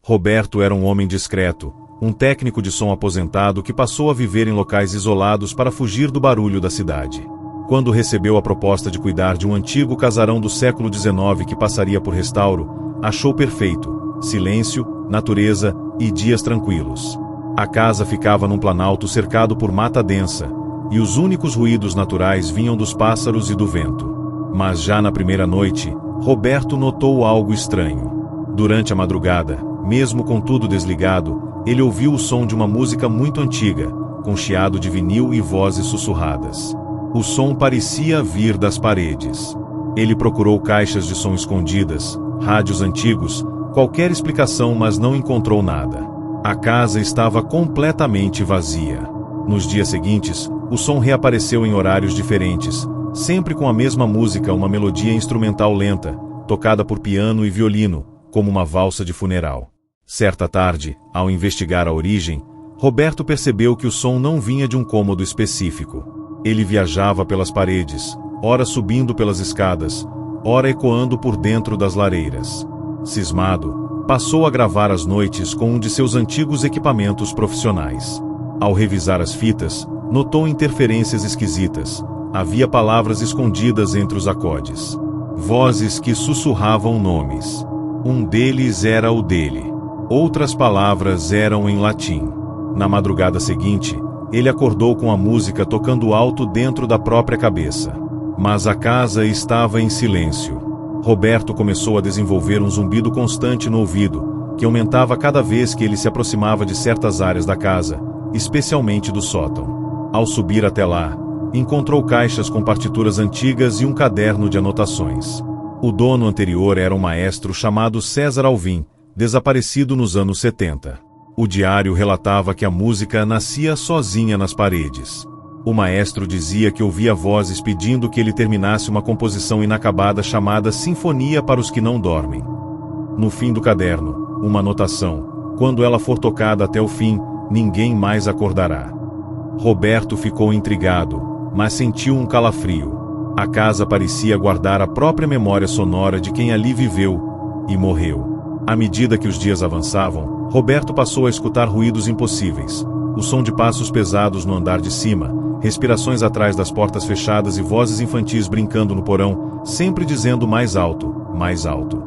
Roberto era um homem discreto, um técnico de som aposentado que passou a viver em locais isolados para fugir do barulho da cidade. Quando recebeu a proposta de cuidar de um antigo casarão do século XIX que passaria por restauro, achou perfeito: silêncio, natureza e dias tranquilos. A casa ficava num planalto cercado por mata densa, e os únicos ruídos naturais vinham dos pássaros e do vento. Mas já na primeira noite, Roberto notou algo estranho. Durante a madrugada, mesmo com tudo desligado, ele ouviu o som de uma música muito antiga, com chiado de vinil e vozes sussurradas. O som parecia vir das paredes. Ele procurou caixas de som escondidas, rádios antigos, qualquer explicação, mas não encontrou nada. A casa estava completamente vazia. Nos dias seguintes, o som reapareceu em horários diferentes, sempre com a mesma música, uma melodia instrumental lenta, tocada por piano e violino, como uma valsa de funeral. Certa tarde, ao investigar a origem, Roberto percebeu que o som não vinha de um cômodo específico. Ele viajava pelas paredes, ora subindo pelas escadas, ora ecoando por dentro das lareiras. Cismado, passou a gravar as noites com um de seus antigos equipamentos profissionais. Ao revisar as fitas, notou interferências esquisitas. Havia palavras escondidas entre os acordes. Vozes que sussurravam nomes. Um deles era o dele. Outras palavras eram em latim. Na madrugada seguinte, ele acordou com a música tocando alto dentro da própria cabeça. Mas a casa estava em silêncio. Roberto começou a desenvolver um zumbido constante no ouvido, que aumentava cada vez que ele se aproximava de certas áreas da casa, especialmente do sótão. Ao subir até lá, encontrou caixas com partituras antigas e um caderno de anotações. O dono anterior era um maestro chamado César Alvim, desaparecido nos anos 70. O diário relatava que a música nascia sozinha nas paredes. O maestro dizia que ouvia vozes pedindo que ele terminasse uma composição inacabada chamada Sinfonia para os que não dormem. No fim do caderno, uma anotação: quando ela for tocada até o fim, ninguém mais acordará. Roberto ficou intrigado, mas sentiu um calafrio. A casa parecia guardar a própria memória sonora de quem ali viveu e morreu. À medida que os dias avançavam, Roberto passou a escutar ruídos impossíveis. O som de passos pesados no andar de cima, respirações atrás das portas fechadas e vozes infantis brincando no porão, sempre dizendo mais alto, mais alto.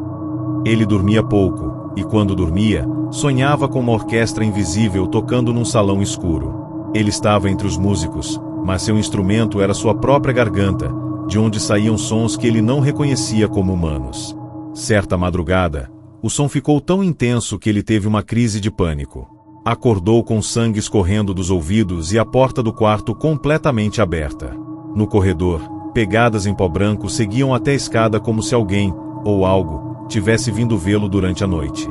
Ele dormia pouco, e quando dormia, sonhava com uma orquestra invisível tocando num salão escuro. Ele estava entre os músicos, mas seu instrumento era sua própria garganta, de onde saíam sons que ele não reconhecia como humanos. Certa madrugada, o som ficou tão intenso que ele teve uma crise de pânico. Acordou com sangue escorrendo dos ouvidos e a porta do quarto completamente aberta. No corredor, pegadas em pó branco seguiam até a escada como se alguém, ou algo, tivesse vindo vê-lo durante a noite.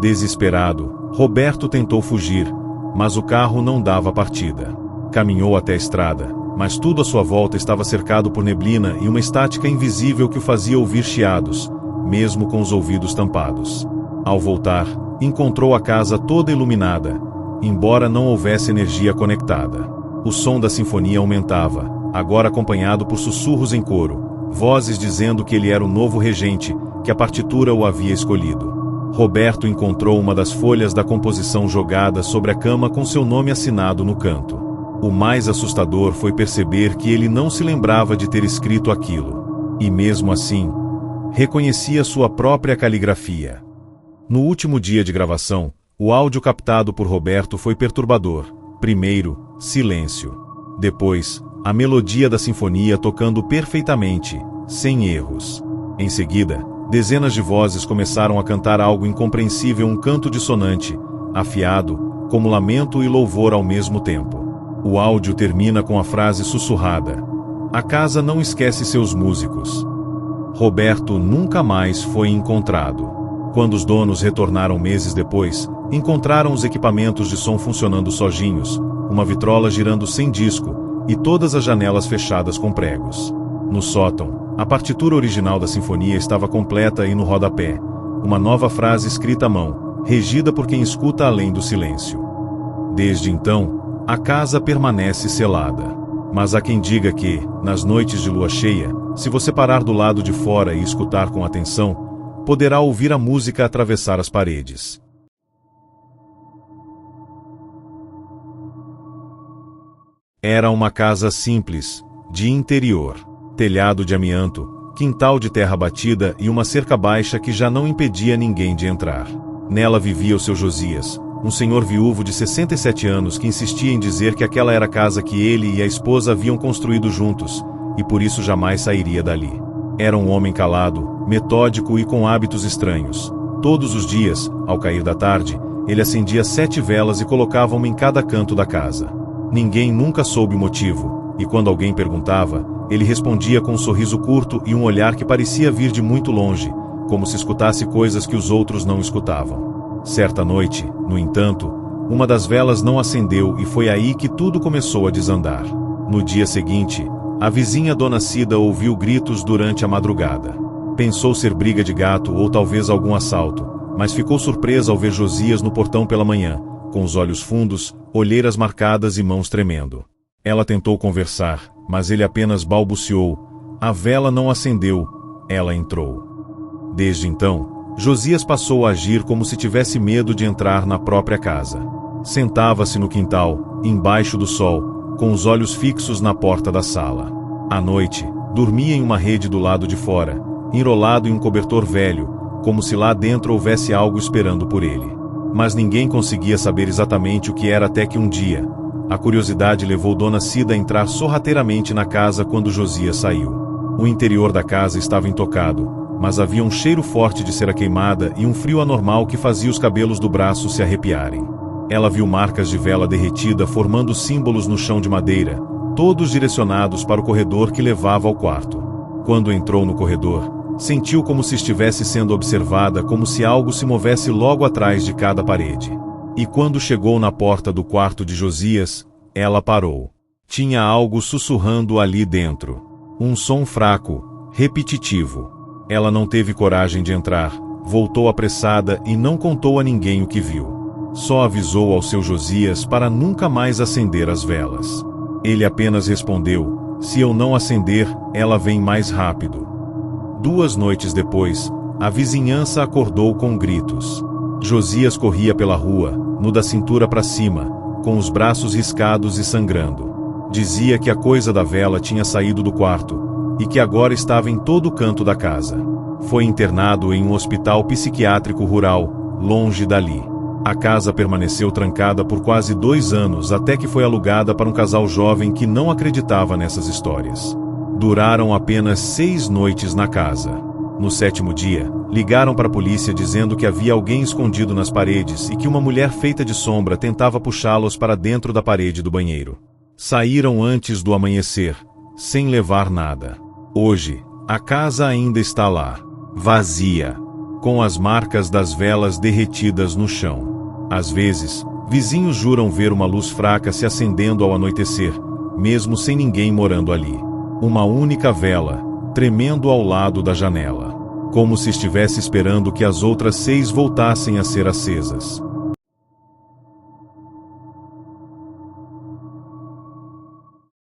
Desesperado, Roberto tentou fugir, mas o carro não dava partida. Caminhou até a estrada, mas tudo à sua volta estava cercado por neblina e uma estática invisível que o fazia ouvir chiados, mesmo com os ouvidos tampados. Ao voltar, encontrou a casa toda iluminada, embora não houvesse energia conectada. O som da sinfonia aumentava, agora acompanhado por sussurros em coro, Vozes dizendo que ele era o novo regente, que a partitura o havia escolhido. Roberto encontrou uma das folhas da composição jogada sobre a cama com seu nome assinado no canto. O mais assustador foi perceber que ele não se lembrava de ter escrito aquilo. E mesmo assim, reconhecia sua própria caligrafia. No último dia de gravação, o áudio captado por Roberto foi perturbador. Primeiro, silêncio. Depois, a melodia da sinfonia tocando perfeitamente, sem erros. Em seguida, dezenas de vozes começaram a cantar algo incompreensível, um canto dissonante, afiado, como lamento e louvor ao mesmo tempo. O áudio termina com a frase sussurrada: "A casa não esquece seus músicos." Roberto nunca mais foi encontrado. Quando os donos retornaram meses depois, encontraram os equipamentos de som funcionando sozinhos, uma vitrola girando sem disco e todas as janelas fechadas com pregos. No sótão, a partitura original da sinfonia estava completa e no rodapé, uma nova frase escrita à mão, regida por quem escuta além do silêncio. Desde então, a casa permanece selada. Mas há quem diga que, nas noites de lua cheia, se você parar do lado de fora e escutar com atenção, poderá ouvir a música atravessar as paredes. Era uma casa simples, de interior. Telhado de amianto, quintal de terra batida e uma cerca baixa que já não impedia ninguém de entrar. Nela vivia o seu Josias, um senhor viúvo de 67 anos que insistia em dizer que aquela era a casa que ele e a esposa haviam construído juntos, e por isso jamais sairia dali. Era um homem calado, metódico e com hábitos estranhos. Todos os dias, ao cair da tarde, ele acendia 7 velas e colocava uma em cada canto da casa. Ninguém nunca soube o motivo, e quando alguém perguntava, ele respondia com um sorriso curto e um olhar que parecia vir de muito longe, como se escutasse coisas que os outros não escutavam. Certa noite, no entanto, uma das velas não acendeu e foi aí que tudo começou a desandar. No dia seguinte, a vizinha Dona Cida ouviu gritos durante a madrugada. Pensou ser briga de gato ou talvez algum assalto, mas ficou surpresa ao ver Josias no portão pela manhã, com os olhos fundos, olheiras marcadas e mãos tremendo. Ela tentou conversar, mas ele apenas balbuciou: "A vela não acendeu." Ela entrou. Desde então, Josias passou a agir como se tivesse medo de entrar na própria casa. Sentava-se no quintal, embaixo do sol, com os olhos fixos na porta da sala. À noite, dormia em uma rede do lado de fora, enrolado em um cobertor velho, como se lá dentro houvesse algo esperando por ele. Mas ninguém conseguia saber exatamente o que era até que um dia, a curiosidade levou Dona Cida a entrar sorrateiramente na casa quando Josias saiu. O interior da casa estava intocado, mas havia um cheiro forte de cera queimada e um frio anormal que fazia os cabelos do braço se arrepiarem. Ela viu marcas de vela derretida formando símbolos no chão de madeira, todos direcionados para o corredor que levava ao quarto. Quando entrou no corredor, sentiu como se estivesse sendo observada, como se algo se movesse logo atrás de cada parede. E quando chegou na porta do quarto de Josias, ela parou. Tinha algo sussurrando ali dentro. Um som fraco, repetitivo. Ela não teve coragem de entrar, voltou apressada e não contou a ninguém o que viu. Só avisou ao seu Josias para nunca mais acender as velas. Ele apenas respondeu: "Se eu não acender, ela vem mais rápido." 2 noites depois, a vizinhança acordou com gritos. Josias corria pela rua, nu da cintura para cima, com os braços riscados e sangrando. Dizia que a coisa da vela tinha saído do quarto, e que agora estava em todo o canto da casa. Foi internado em um hospital psiquiátrico rural, longe dali. A casa permaneceu trancada por quase 2 anos até que foi alugada para um casal jovem que não acreditava nessas histórias. Duraram apenas 6 noites na casa. No 7º dia, ligaram para a polícia dizendo que havia alguém escondido nas paredes e que uma mulher feita de sombra tentava puxá-los para dentro da parede do banheiro. Saíram antes do amanhecer, sem levar nada. Hoje, a casa ainda está lá, vazia, com as marcas das velas derretidas no chão. Às vezes, vizinhos juram ver uma luz fraca se acendendo ao anoitecer, mesmo sem ninguém morando ali. Uma única vela, tremendo ao lado da janela, como se estivesse esperando que as outras 6 voltassem a ser acesas.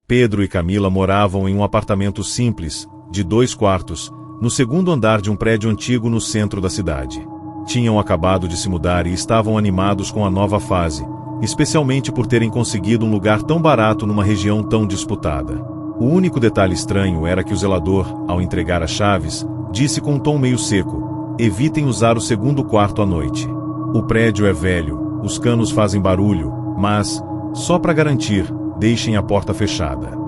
Pedro e Camila moravam em um apartamento simples, de 2 quartos, no segundo andar de um prédio antigo no centro da cidade. Tinham acabado de se mudar e estavam animados com a nova fase, especialmente por terem conseguido um lugar tão barato numa região tão disputada. O único detalhe estranho era que o zelador, ao entregar as chaves, disse com um tom meio seco: evitem usar o segundo quarto à noite. O prédio é velho, os canos fazem barulho, mas, só para garantir, deixem a porta fechada.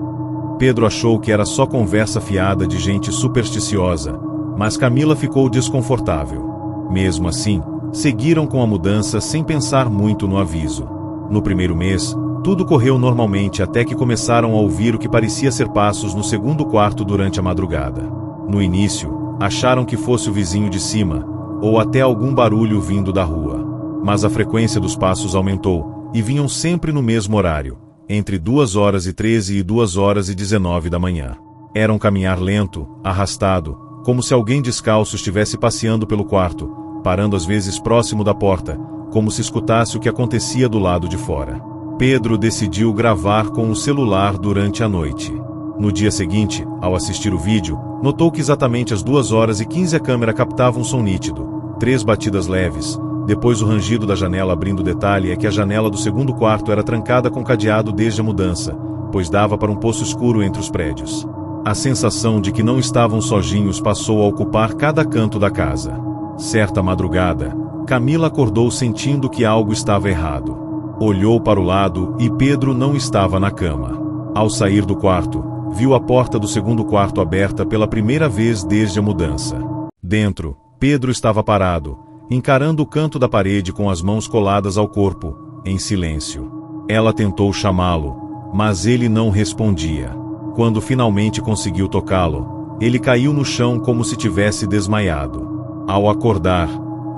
Pedro achou que era só conversa fiada de gente supersticiosa, mas Camila ficou desconfortável. Mesmo assim, seguiram com a mudança sem pensar muito no aviso. No primeiro mês, tudo correu normalmente até que começaram a ouvir o que parecia ser passos no segundo quarto durante a madrugada. No início, acharam que fosse o vizinho de cima, ou até algum barulho vindo da rua. Mas a frequência dos passos aumentou, e vinham sempre no mesmo horário, entre 2h13 e 2h19 da manhã. Era um caminhar lento, arrastado, como se alguém descalço estivesse passeando pelo quarto, parando às vezes próximo da porta, como se escutasse o que acontecia do lado de fora. Pedro decidiu gravar com o celular durante a noite. No dia seguinte, ao assistir o vídeo, notou que exatamente às 2h15 a câmera captava um som nítido, 3 batidas leves. Depois o rangido da janela abrindo. O detalhe é que a janela do segundo quarto era trancada com cadeado desde a mudança, pois dava para um poço escuro entre os prédios. A sensação de que não estavam sozinhos passou a ocupar cada canto da casa. Certa madrugada, Camila acordou sentindo que algo estava errado. Olhou para o lado e Pedro não estava na cama. Ao sair do quarto, viu a porta do segundo quarto aberta pela primeira vez desde a mudança. Dentro, Pedro estava parado, encarando o canto da parede com as mãos coladas ao corpo, em silêncio. Ela tentou chamá-lo, mas ele não respondia. Quando finalmente conseguiu tocá-lo, ele caiu no chão como se tivesse desmaiado. Ao acordar,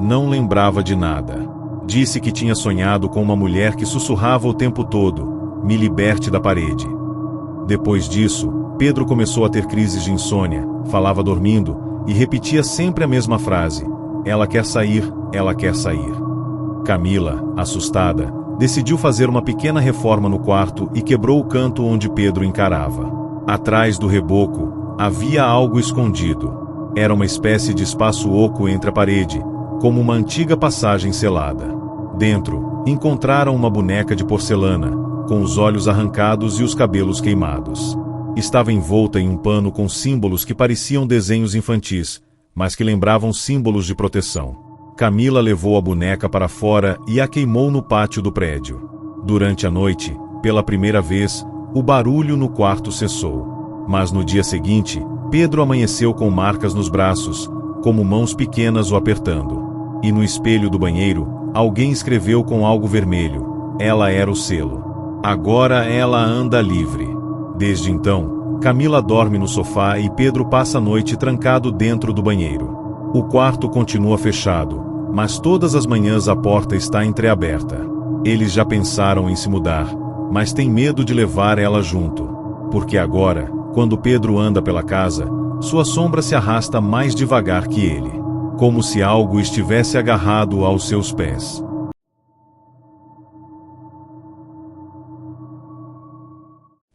não lembrava de nada. Disse que tinha sonhado com uma mulher que sussurrava o tempo todo: "Me liberte da parede". Depois disso, Pedro começou a ter crises de insônia, falava dormindo e repetia sempre a mesma frase: "Ela quer sair, ela quer sair". Camila, assustada, decidiu fazer uma pequena reforma no quarto e quebrou o canto onde Pedro encarava. Atrás do reboco, havia algo escondido. Era uma espécie de espaço oco entre a parede, como uma antiga passagem selada. Dentro, encontraram uma boneca de porcelana, com os olhos arrancados e os cabelos queimados. Estava envolta em um pano com símbolos que pareciam desenhos infantis, mas que lembravam símbolos de proteção. Camila levou a boneca para fora e a queimou no pátio do prédio. Durante a noite, pela primeira vez, o barulho no quarto cessou. Mas no dia seguinte, Pedro amanheceu com marcas nos braços, como mãos pequenas o apertando. E no espelho do banheiro, alguém escreveu com algo vermelho: ela era o selo. Agora ela anda livre. Desde então, Camila dorme no sofá e Pedro passa a noite trancado dentro do banheiro. O quarto continua fechado, mas todas as manhãs a porta está entreaberta. Eles já pensaram em se mudar, mas têm medo de levar ela junto. Porque agora, quando Pedro anda pela casa, sua sombra se arrasta mais devagar que ele, como se algo estivesse agarrado aos seus pés.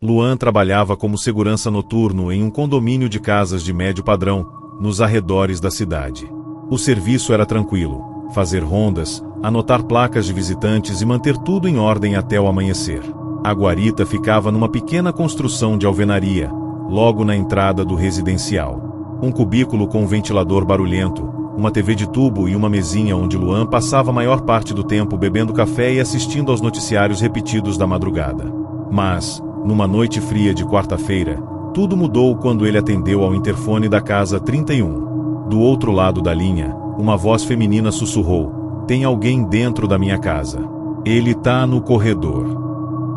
Luan trabalhava como segurança noturno em um condomínio de casas de médio padrão, nos arredores da cidade. O serviço era tranquilo: fazer rondas, anotar placas de visitantes e manter tudo em ordem até o amanhecer. A guarita ficava numa pequena construção de alvenaria, logo na entrada do residencial. Um cubículo com um ventilador barulhento, uma TV de tubo e uma mesinha onde Luan passava a maior parte do tempo bebendo café e assistindo aos noticiários repetidos da madrugada. Mas, numa noite fria de quarta-feira, tudo mudou quando ele atendeu ao interfone da casa 31. Do outro lado da linha, uma voz feminina sussurrou: "Tem alguém dentro da minha casa. Ele tá no corredor".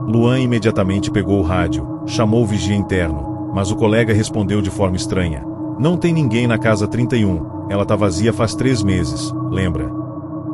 Luan imediatamente pegou o rádio, chamou o vigia interno, mas o colega respondeu de forma estranha: "Não tem ninguém na casa 31, ela tá vazia faz 3 meses, lembra?".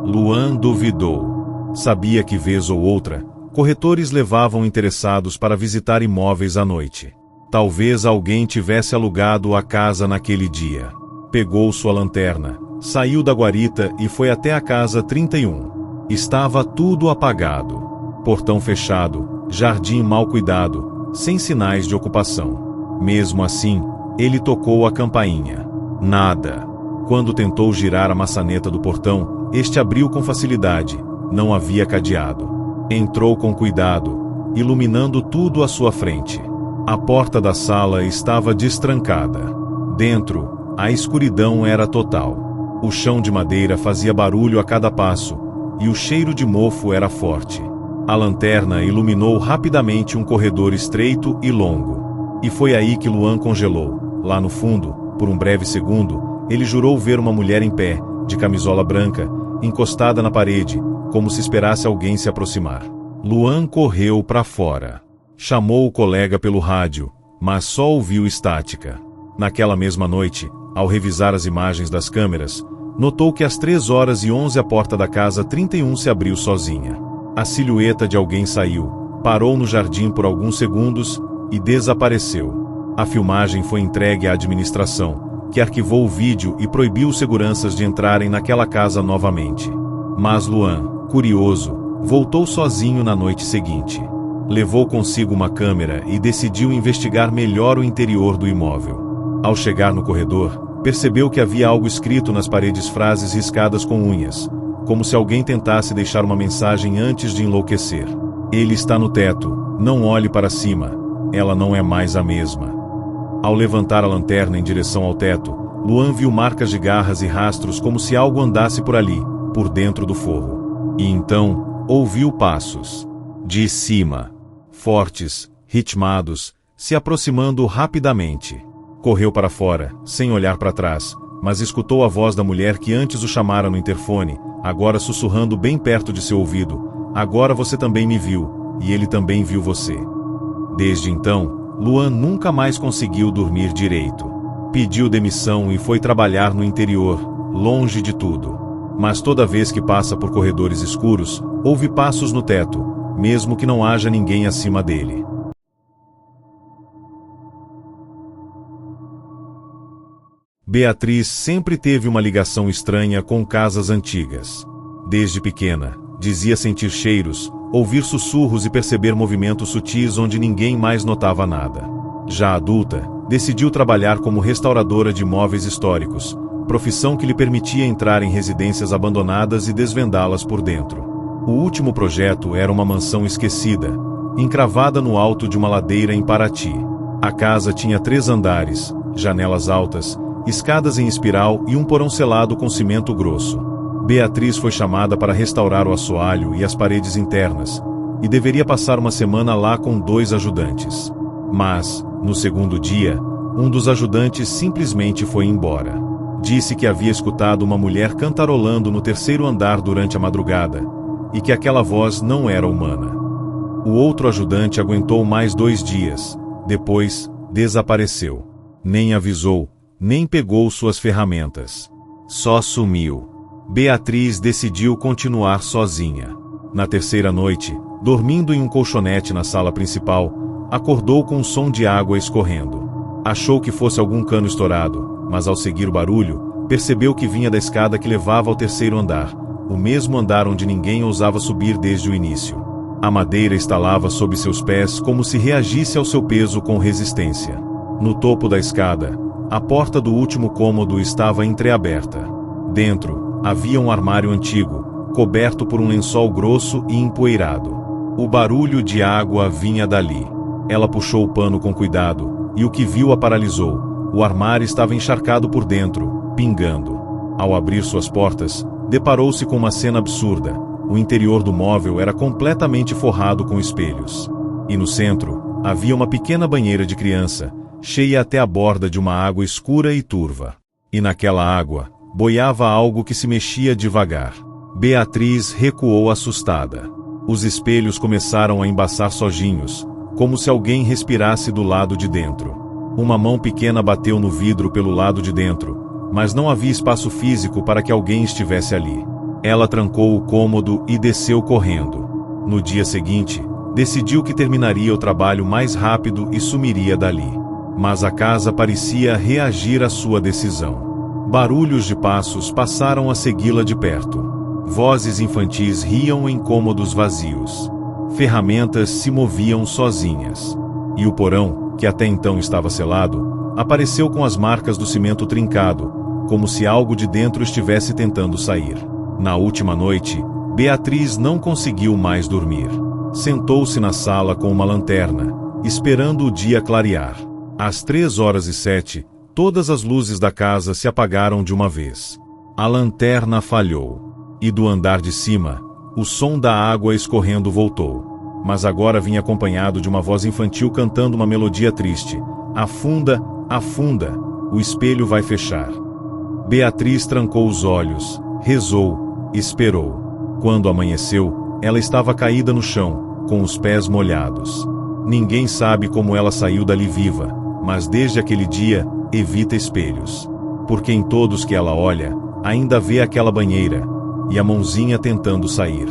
Luan duvidou. Sabia que vez ou outra, corretores levavam interessados para visitar imóveis à noite. Talvez alguém tivesse alugado a casa naquele dia. Pegou sua lanterna, saiu da guarita e foi até a casa 31. Estava tudo apagado. Portão fechado, jardim mal cuidado, sem sinais de ocupação. Mesmo assim, Ele tocou a campainha. Nada. Quando tentou girar a maçaneta do portão, este abriu com facilidade. Não havia cadeado. Entrou com cuidado, iluminando tudo à sua frente. A porta da sala estava destrancada. Dentro, a escuridão era total. O chão de madeira fazia barulho a cada passo, e o cheiro de mofo era forte. A lanterna iluminou rapidamente um corredor estreito e longo. E foi aí que Luan congelou. Lá no fundo, por um breve segundo, ele jurou ver uma mulher em pé, de camisola branca, encostada na parede, como se esperasse alguém se aproximar. Luan correu para fora. Chamou o colega pelo rádio, mas só ouviu estática. Naquela mesma noite, ao revisar as imagens das câmeras, notou que às 3h11 a porta da casa 31 se abriu sozinha. A silhueta de alguém saiu, parou no jardim por alguns segundos e desapareceu. A filmagem foi entregue à administração, que arquivou o vídeo e proibiu os seguranças de entrarem naquela casa novamente. Mas Luan, curioso, voltou sozinho na noite seguinte. Levou consigo uma câmera e decidiu investigar melhor o interior do imóvel. Ao chegar no corredor, percebeu que havia algo escrito nas paredes, frases riscadas com unhas, como se alguém tentasse deixar uma mensagem antes de enlouquecer. Ele está no teto, não olhe para cima, ela não é mais a mesma. Ao levantar a lanterna em direção ao teto, Luan viu marcas de garras e rastros como se algo andasse por ali, por dentro do forro. E então, ouviu passos. De cima. Fortes, ritmados, se aproximando rapidamente. Correu para fora, sem olhar para trás, mas escutou a voz da mulher que antes o chamara no interfone, agora sussurrando bem perto de seu ouvido: "Agora você também me viu, e ele também viu você." Desde então, Luan nunca mais conseguiu dormir direito. Pediu demissão e foi trabalhar no interior, longe de tudo. Mas toda vez que passa por corredores escuros, ouve passos no teto, mesmo que não haja ninguém acima dele. Beatriz sempre teve uma ligação estranha com casas antigas. Desde pequena, dizia sentir cheiros, ouvir sussurros e perceber movimentos sutis onde ninguém mais notava nada. Já adulta, decidiu trabalhar como restauradora de móveis históricos, profissão que lhe permitia entrar em residências abandonadas e desvendá-las por dentro. O último projeto era uma mansão esquecida, encravada no alto de uma ladeira em Paraty. A casa tinha 3 andares, janelas altas, escadas em espiral e um porão selado com cimento grosso. Beatriz foi chamada para restaurar o assoalho e as paredes internas, e deveria passar uma semana lá com 2 ajudantes. Mas, no segundo dia, um dos ajudantes simplesmente foi embora. Disse que havia escutado uma mulher cantarolando no 3º andar durante a madrugada, e que aquela voz não era humana. O outro ajudante aguentou mais 2 dias, depois desapareceu. Nem avisou, nem pegou suas ferramentas. Só sumiu. Beatriz decidiu continuar sozinha. Na 3ª noite, dormindo em um colchonete na sala principal, acordou com um som de água escorrendo. Achou que fosse algum cano estourado, mas ao seguir o barulho, percebeu que vinha da escada que levava ao 3º andar, o mesmo andar onde ninguém ousava subir desde o início. A madeira estalava sob seus pés como se reagisse ao seu peso com resistência. No topo da escada, a porta do último cômodo estava entreaberta. Dentro, havia um armário antigo, coberto por um lençol grosso e empoeirado. O barulho de água vinha dali. Ela puxou o pano com cuidado, e o que viu a paralisou. O armário estava encharcado por dentro, pingando. Ao abrir suas portas, deparou-se com uma cena absurda. O interior do móvel era completamente forrado com espelhos. E no centro, havia uma pequena banheira de criança, cheia até a borda de uma água escura e turva. E naquela água, boiava algo que se mexia devagar. Beatriz recuou assustada. Os espelhos começaram a embaçar sozinhos, como se alguém respirasse do lado de dentro. Uma mão pequena bateu no vidro pelo lado de dentro, mas não havia espaço físico para que alguém estivesse ali. Ela trancou o cômodo e desceu correndo. No dia seguinte, decidiu que terminaria o trabalho mais rápido e sumiria dali. Mas a casa parecia reagir à sua decisão. Barulhos de passos passaram a segui-la de perto. Vozes infantis riam em cômodos vazios. Ferramentas se moviam sozinhas. E o porão, que até então estava selado, apareceu com as marcas do cimento trincado, como se algo de dentro estivesse tentando sair. Na última noite, Beatriz não conseguiu mais dormir. Sentou-se na sala com uma lanterna, esperando o dia clarear. Às 3h07, todas as luzes da casa se apagaram de uma vez. A lanterna falhou. E do andar de cima, o som da água escorrendo voltou. Mas agora vinha acompanhado de uma voz infantil cantando uma melodia triste. Afunda, afunda, o espelho vai fechar. Beatriz trancou os olhos, rezou, esperou. Quando amanheceu, ela estava caída no chão, com os pés molhados. Ninguém sabe como ela saiu dali viva, mas desde aquele dia, evita espelhos. Porque em todos que ela olha, ainda vê aquela banheira, e a mãozinha tentando sair.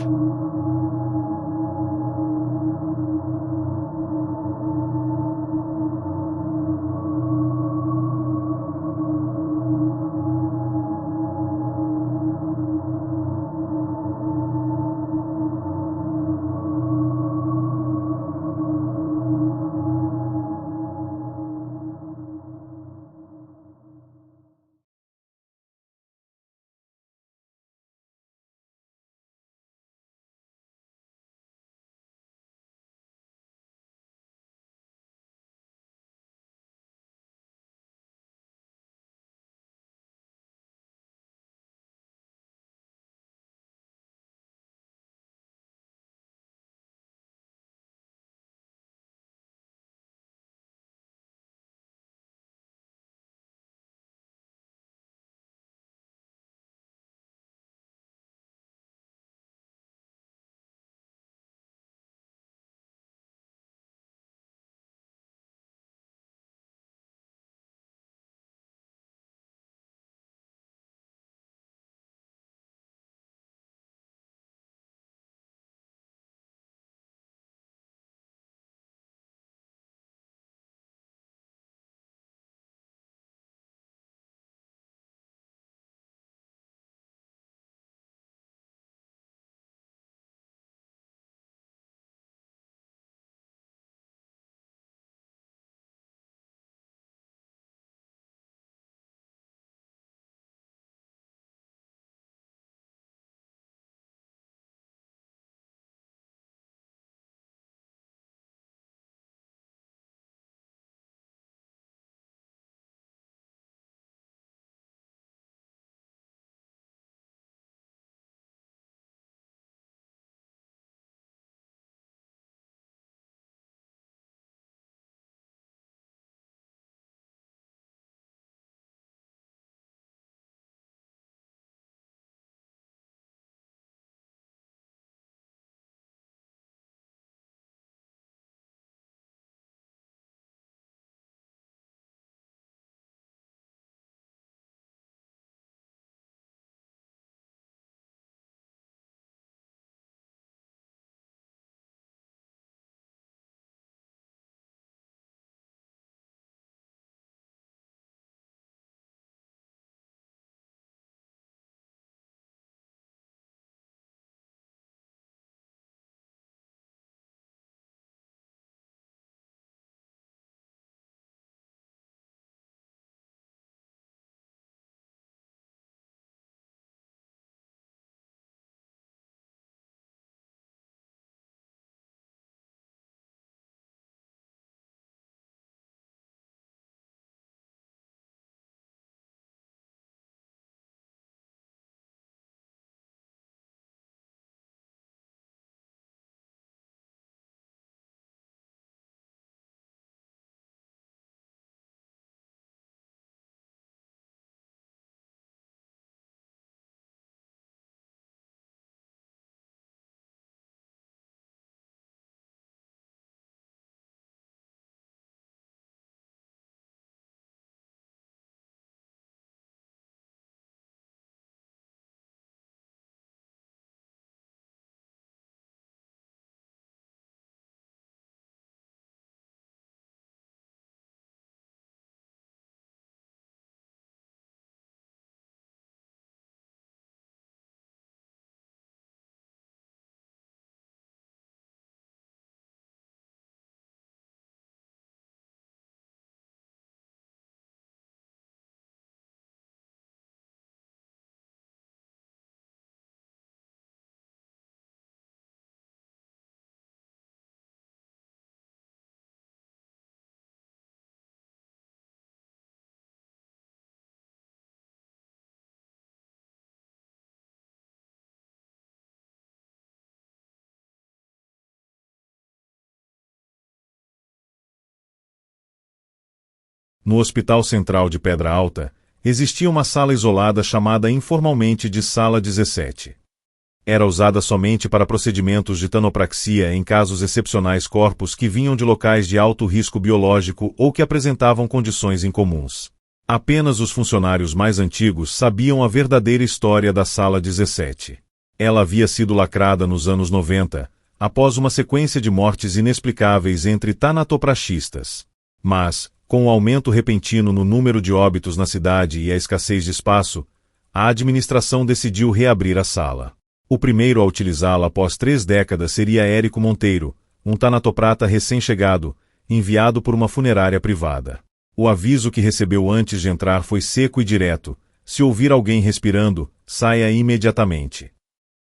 No Hospital Central de Pedra Alta, existia uma sala isolada chamada informalmente de Sala 17. Era usada somente para procedimentos de tanopraxia em casos excepcionais, corpos que vinham de locais de alto risco biológico ou que apresentavam condições incomuns. Apenas os funcionários mais antigos sabiam a verdadeira história da Sala 17. Ela havia sido lacrada nos anos 90, após uma sequência de mortes inexplicáveis entre tanatopraxistas. Mas, com o aumento repentino no número de óbitos na cidade e a escassez de espaço, a administração decidiu reabrir a sala. O primeiro a utilizá-la após 3 décadas seria Érico Monteiro, um tanatoprata recém-chegado, enviado por uma funerária privada. O aviso que recebeu antes de entrar foi seco e direto: se ouvir alguém respirando, saia imediatamente.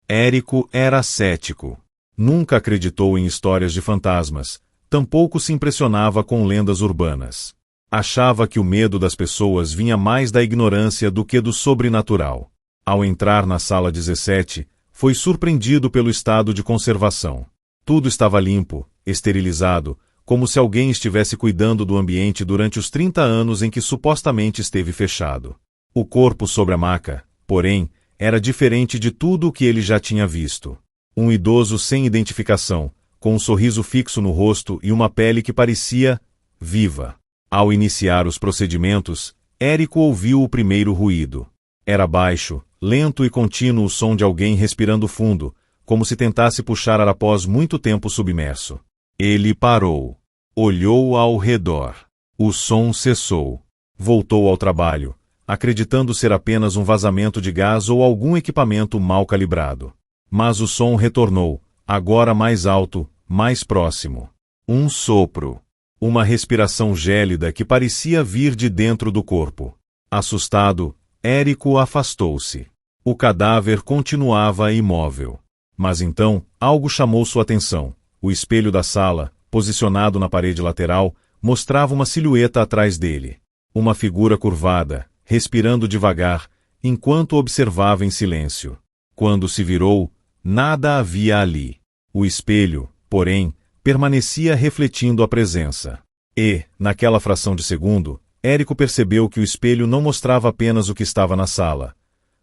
Érico era cético. Nunca acreditou em histórias de fantasmas, tampouco se impressionava com lendas urbanas. Achava que o medo das pessoas vinha mais da ignorância do que do sobrenatural. Ao entrar na sala 17, foi surpreendido pelo estado de conservação. Tudo estava limpo, esterilizado, como se alguém estivesse cuidando do ambiente durante os 30 anos em que supostamente esteve fechado. O corpo sobre a maca, porém, era diferente de tudo o que ele já tinha visto. Um idoso sem identificação, com um sorriso fixo no rosto e uma pele que parecia viva. Ao iniciar os procedimentos, Érico ouviu o primeiro ruído. Era baixo, lento e contínuo o som de alguém respirando fundo, como se tentasse puxar ar após muito tempo submerso. Ele parou. Olhou ao redor. O som cessou. Voltou ao trabalho, acreditando ser apenas um vazamento de gás ou algum equipamento mal calibrado. Mas o som retornou, agora mais alto, mais próximo. Um sopro. Uma respiração gélida que parecia vir de dentro do corpo. Assustado, Érico afastou-se. O cadáver continuava imóvel. Mas então, algo chamou sua atenção. O espelho da sala, posicionado na parede lateral, mostrava uma silhueta atrás dele. Uma figura curvada, respirando devagar, enquanto observava em silêncio. Quando se virou, nada havia ali. O espelho, porém, permanecia refletindo a presença. E, naquela fração de segundo, Érico percebeu que o espelho não mostrava apenas o que estava na sala.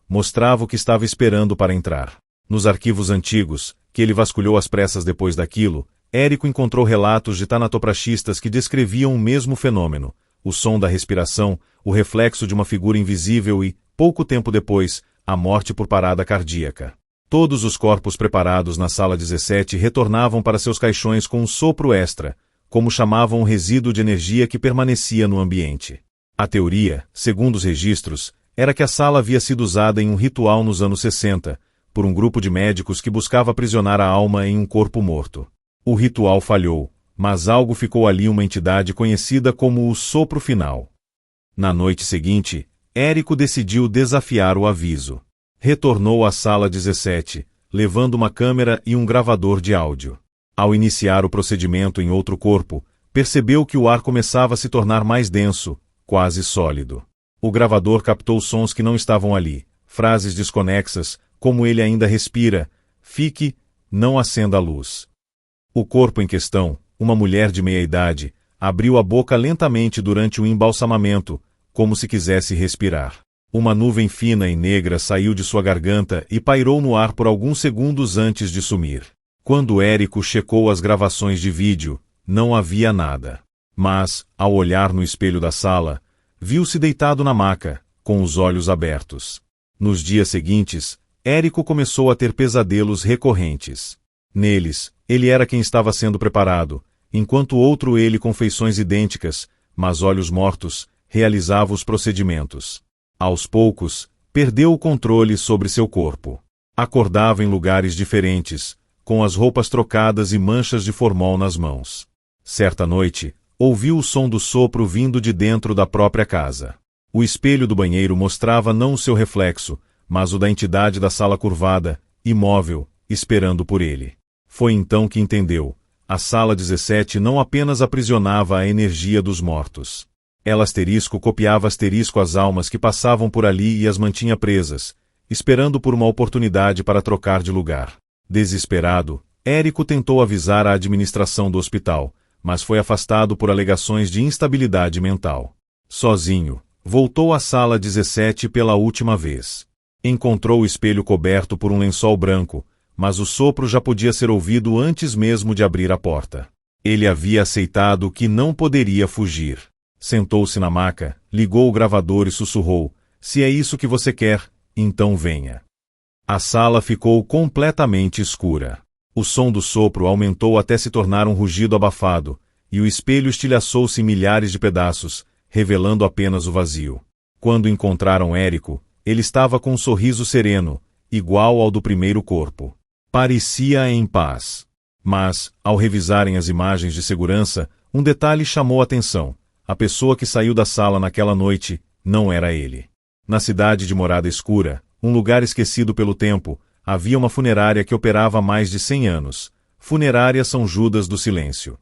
Mostrava o que estava esperando para entrar. Nos arquivos antigos, que ele vasculhou às pressas depois daquilo, Érico encontrou relatos de tanatopraxistas que descreviam o mesmo fenômeno: o som da respiração, o reflexo de uma figura invisível e, pouco tempo depois, a morte por parada cardíaca. Todos os corpos preparados na sala 17 retornavam para seus caixões com um sopro extra, como chamavam o resíduo de energia que permanecia no ambiente. A teoria, segundo os registros, era que a sala havia sido usada em um ritual nos anos 60, por um grupo de médicos que buscava aprisionar a alma em um corpo morto. O ritual falhou, mas algo ficou ali, uma entidade conhecida como o sopro final. Na noite seguinte, Érico decidiu desafiar o aviso. Retornou à sala 17, levando uma câmera e um gravador de áudio. Ao iniciar o procedimento em outro corpo, percebeu que o ar começava a se tornar mais denso, quase sólido. O gravador captou sons que não estavam ali, frases desconexas, como ele ainda respira, fique, não acenda a luz. O corpo em questão, uma mulher de meia-idade, abriu a boca lentamente durante o embalsamamento, como se quisesse respirar. Uma nuvem fina e negra saiu de sua garganta e pairou no ar por alguns segundos antes de sumir. Quando Érico checou as gravações de vídeo, não havia nada. Mas, ao olhar no espelho da sala, viu-se deitado na maca, com os olhos abertos. Nos dias seguintes, Érico começou a ter pesadelos recorrentes. Neles, ele era quem estava sendo preparado, enquanto outro ele com feições idênticas, mas olhos mortos, realizava os procedimentos. Aos poucos, perdeu o controle sobre seu corpo. Acordava em lugares diferentes, com as roupas trocadas e manchas de formol nas mãos. Certa noite, ouviu o som do sopro vindo de dentro da própria casa. O espelho do banheiro mostrava não o seu reflexo, mas o da entidade da sala curvada, imóvel, esperando por ele. Foi então que entendeu: a sala 17 não apenas aprisionava a energia dos mortos. Ela copiava as almas que passavam por ali e as mantinha presas, esperando por uma oportunidade para trocar de lugar. Desesperado, Érico tentou avisar a administração do hospital, mas foi afastado por alegações de instabilidade mental. Sozinho, voltou à sala 17 pela última vez. Encontrou o espelho coberto por um lençol branco, mas o sopro já podia ser ouvido antes mesmo de abrir a porta. Ele havia aceitado que não poderia fugir. Sentou-se na maca, ligou o gravador e sussurrou: "Se é isso que você quer, então venha." A sala ficou completamente escura. O som do sopro aumentou até se tornar um rugido abafado, e o espelho estilhaçou-se em milhares de pedaços, revelando apenas o vazio. Quando encontraram Érico, ele estava com um sorriso sereno, igual ao do primeiro corpo. Parecia em paz. Mas, ao revisarem as imagens de segurança, um detalhe chamou a atenção. A pessoa que saiu da sala naquela noite não era ele. Na cidade de Morada Escura, um lugar esquecido pelo tempo, havia uma funerária que operava há mais de 100 anos. Funerária São Judas do Silêncio.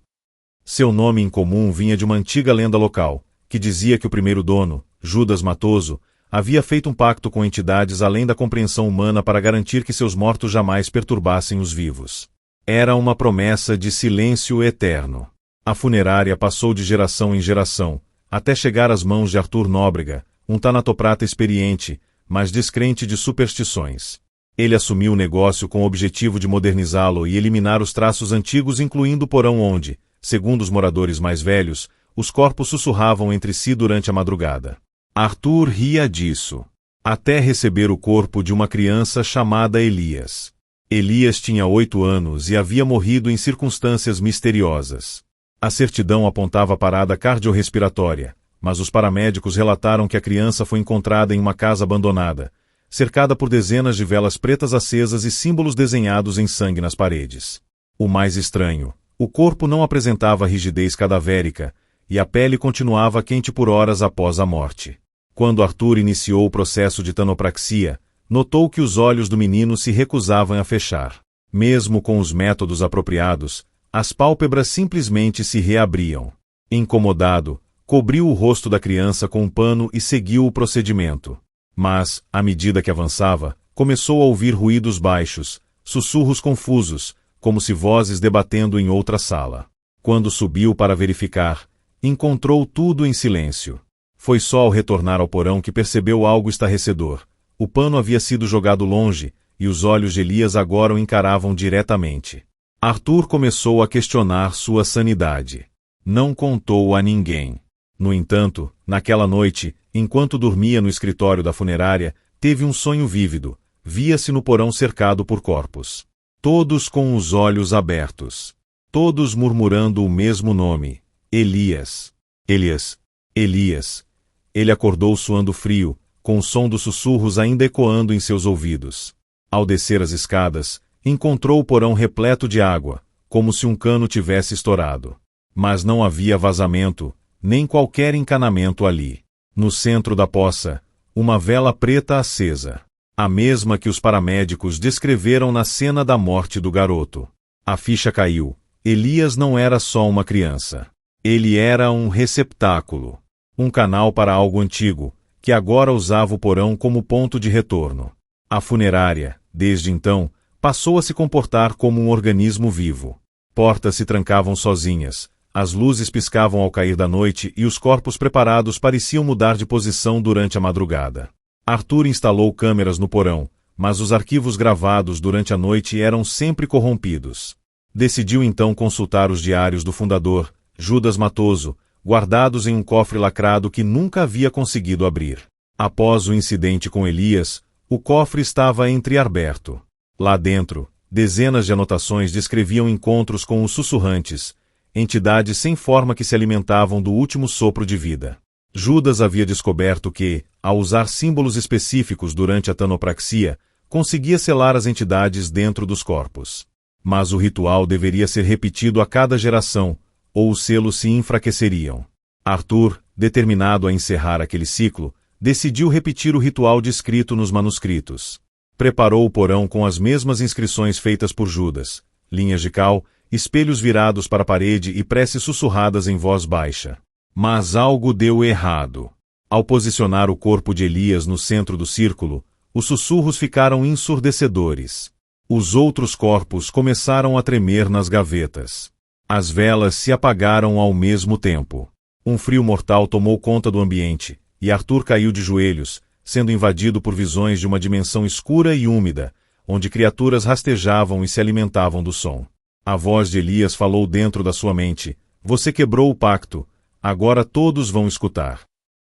Seu nome em comum vinha de uma antiga lenda local, que dizia que o primeiro dono, Judas Matoso, havia feito um pacto com entidades além da compreensão humana para garantir que seus mortos jamais perturbassem os vivos. Era uma promessa de silêncio eterno. A funerária passou de geração em geração, até chegar às mãos de Arthur Nóbrega, um tanatoprata experiente, mas descrente de superstições. Ele assumiu o negócio com o objetivo de modernizá-lo e eliminar os traços antigos, incluindo o porão onde, segundo os moradores mais velhos, os corpos sussurravam entre si durante a madrugada. Arthur ria disso, até receber o corpo de uma criança chamada Elias. Elias tinha 8 anos e havia morrido em circunstâncias misteriosas. A certidão apontava parada cardiorrespiratória, mas os paramédicos relataram que a criança foi encontrada em uma casa abandonada, cercada por dezenas de velas pretas acesas e símbolos desenhados em sangue nas paredes. O mais estranho, o corpo não apresentava rigidez cadavérica, e a pele continuava quente por horas após a morte. Quando Arthur iniciou o processo de tanopraxia, notou que os olhos do menino se recusavam a fechar. Mesmo com os métodos apropriados, as pálpebras simplesmente se reabriam. Incomodado, cobriu o rosto da criança com um pano e seguiu o procedimento. Mas, à medida que avançava, começou a ouvir ruídos baixos, sussurros confusos, como se vozes debatendo em outra sala. Quando subiu para verificar, encontrou tudo em silêncio. Foi só ao retornar ao porão que percebeu algo estarrecedor. O pano havia sido jogado longe, e os olhos de Elias agora o encaravam diretamente. Arthur começou a questionar sua sanidade. Não contou a ninguém. No entanto, naquela noite, enquanto dormia no escritório da funerária, teve um sonho vívido. Via-se no porão cercado por corpos. Todos com os olhos abertos. Todos murmurando o mesmo nome. Elias. Elias. Elias. Ele acordou suando frio, com o som dos sussurros ainda ecoando em seus ouvidos. Ao descer as escadas, encontrou o porão repleto de água, como se um cano tivesse estourado. Mas não havia vazamento, nem qualquer encanamento ali. No centro da poça, uma vela preta acesa. A mesma que os paramédicos descreveram na cena da morte do garoto. A ficha caiu. Elias não era só uma criança. Ele era um receptáculo. Um canal para algo antigo, que agora usava o porão como ponto de retorno. A funerária, desde então, passou a se comportar como um organismo vivo. Portas se trancavam sozinhas, as luzes piscavam ao cair da noite e os corpos preparados pareciam mudar de posição durante a madrugada. Arthur instalou câmeras no porão, mas os arquivos gravados durante a noite eram sempre corrompidos. Decidiu então consultar os diários do fundador, Judas Matoso, guardados em um cofre lacrado que nunca havia conseguido abrir. Após o incidente com Elias, o cofre estava entreaberto. Lá dentro, dezenas de anotações descreviam encontros com os sussurrantes, entidades sem forma que se alimentavam do último sopro de vida. Judas havia descoberto que, ao usar símbolos específicos durante a tanopraxia, conseguia selar as entidades dentro dos corpos. Mas o ritual deveria ser repetido a cada geração, ou os selos se enfraqueceriam. Arthur, determinado a encerrar aquele ciclo, decidiu repetir o ritual descrito nos manuscritos. Preparou o porão com as mesmas inscrições feitas por Judas, linhas de cal, espelhos virados para a parede e preces sussurradas em voz baixa. Mas algo deu errado. Ao posicionar o corpo de Elias no centro do círculo, os sussurros ficaram ensurdecedores. Os outros corpos começaram a tremer nas gavetas. As velas se apagaram ao mesmo tempo. Um frio mortal tomou conta do ambiente, e Arthur caiu de joelhos, sendo invadido por visões de uma dimensão escura e úmida, onde criaturas rastejavam e se alimentavam do som. A voz de Elias falou dentro da sua mente: "Você quebrou o pacto, agora todos vão escutar."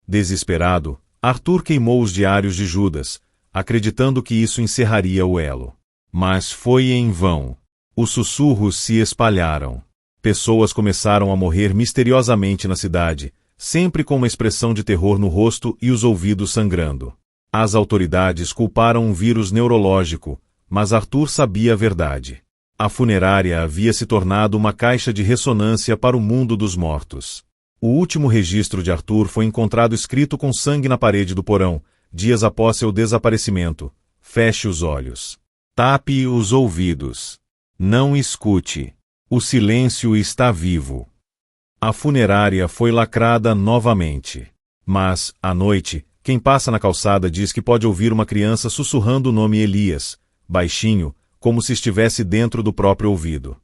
Desesperado, Arthur queimou os diários de Judas, acreditando que isso encerraria o elo. Mas foi em vão. Os sussurros se espalharam. Pessoas começaram a morrer misteriosamente na cidade, sempre com uma expressão de terror no rosto e os ouvidos sangrando. As autoridades culparam um vírus neurológico, mas Arthur sabia a verdade. A funerária havia se tornado uma caixa de ressonância para o mundo dos mortos. O último registro de Arthur foi encontrado escrito com sangue na parede do porão, dias após seu desaparecimento. Feche os olhos. Tape os ouvidos. Não escute. O silêncio está vivo. A funerária foi lacrada novamente. Mas, à noite, quem passa na calçada diz que pode ouvir uma criança sussurrando o nome Elias, baixinho, como se estivesse dentro do próprio ouvido.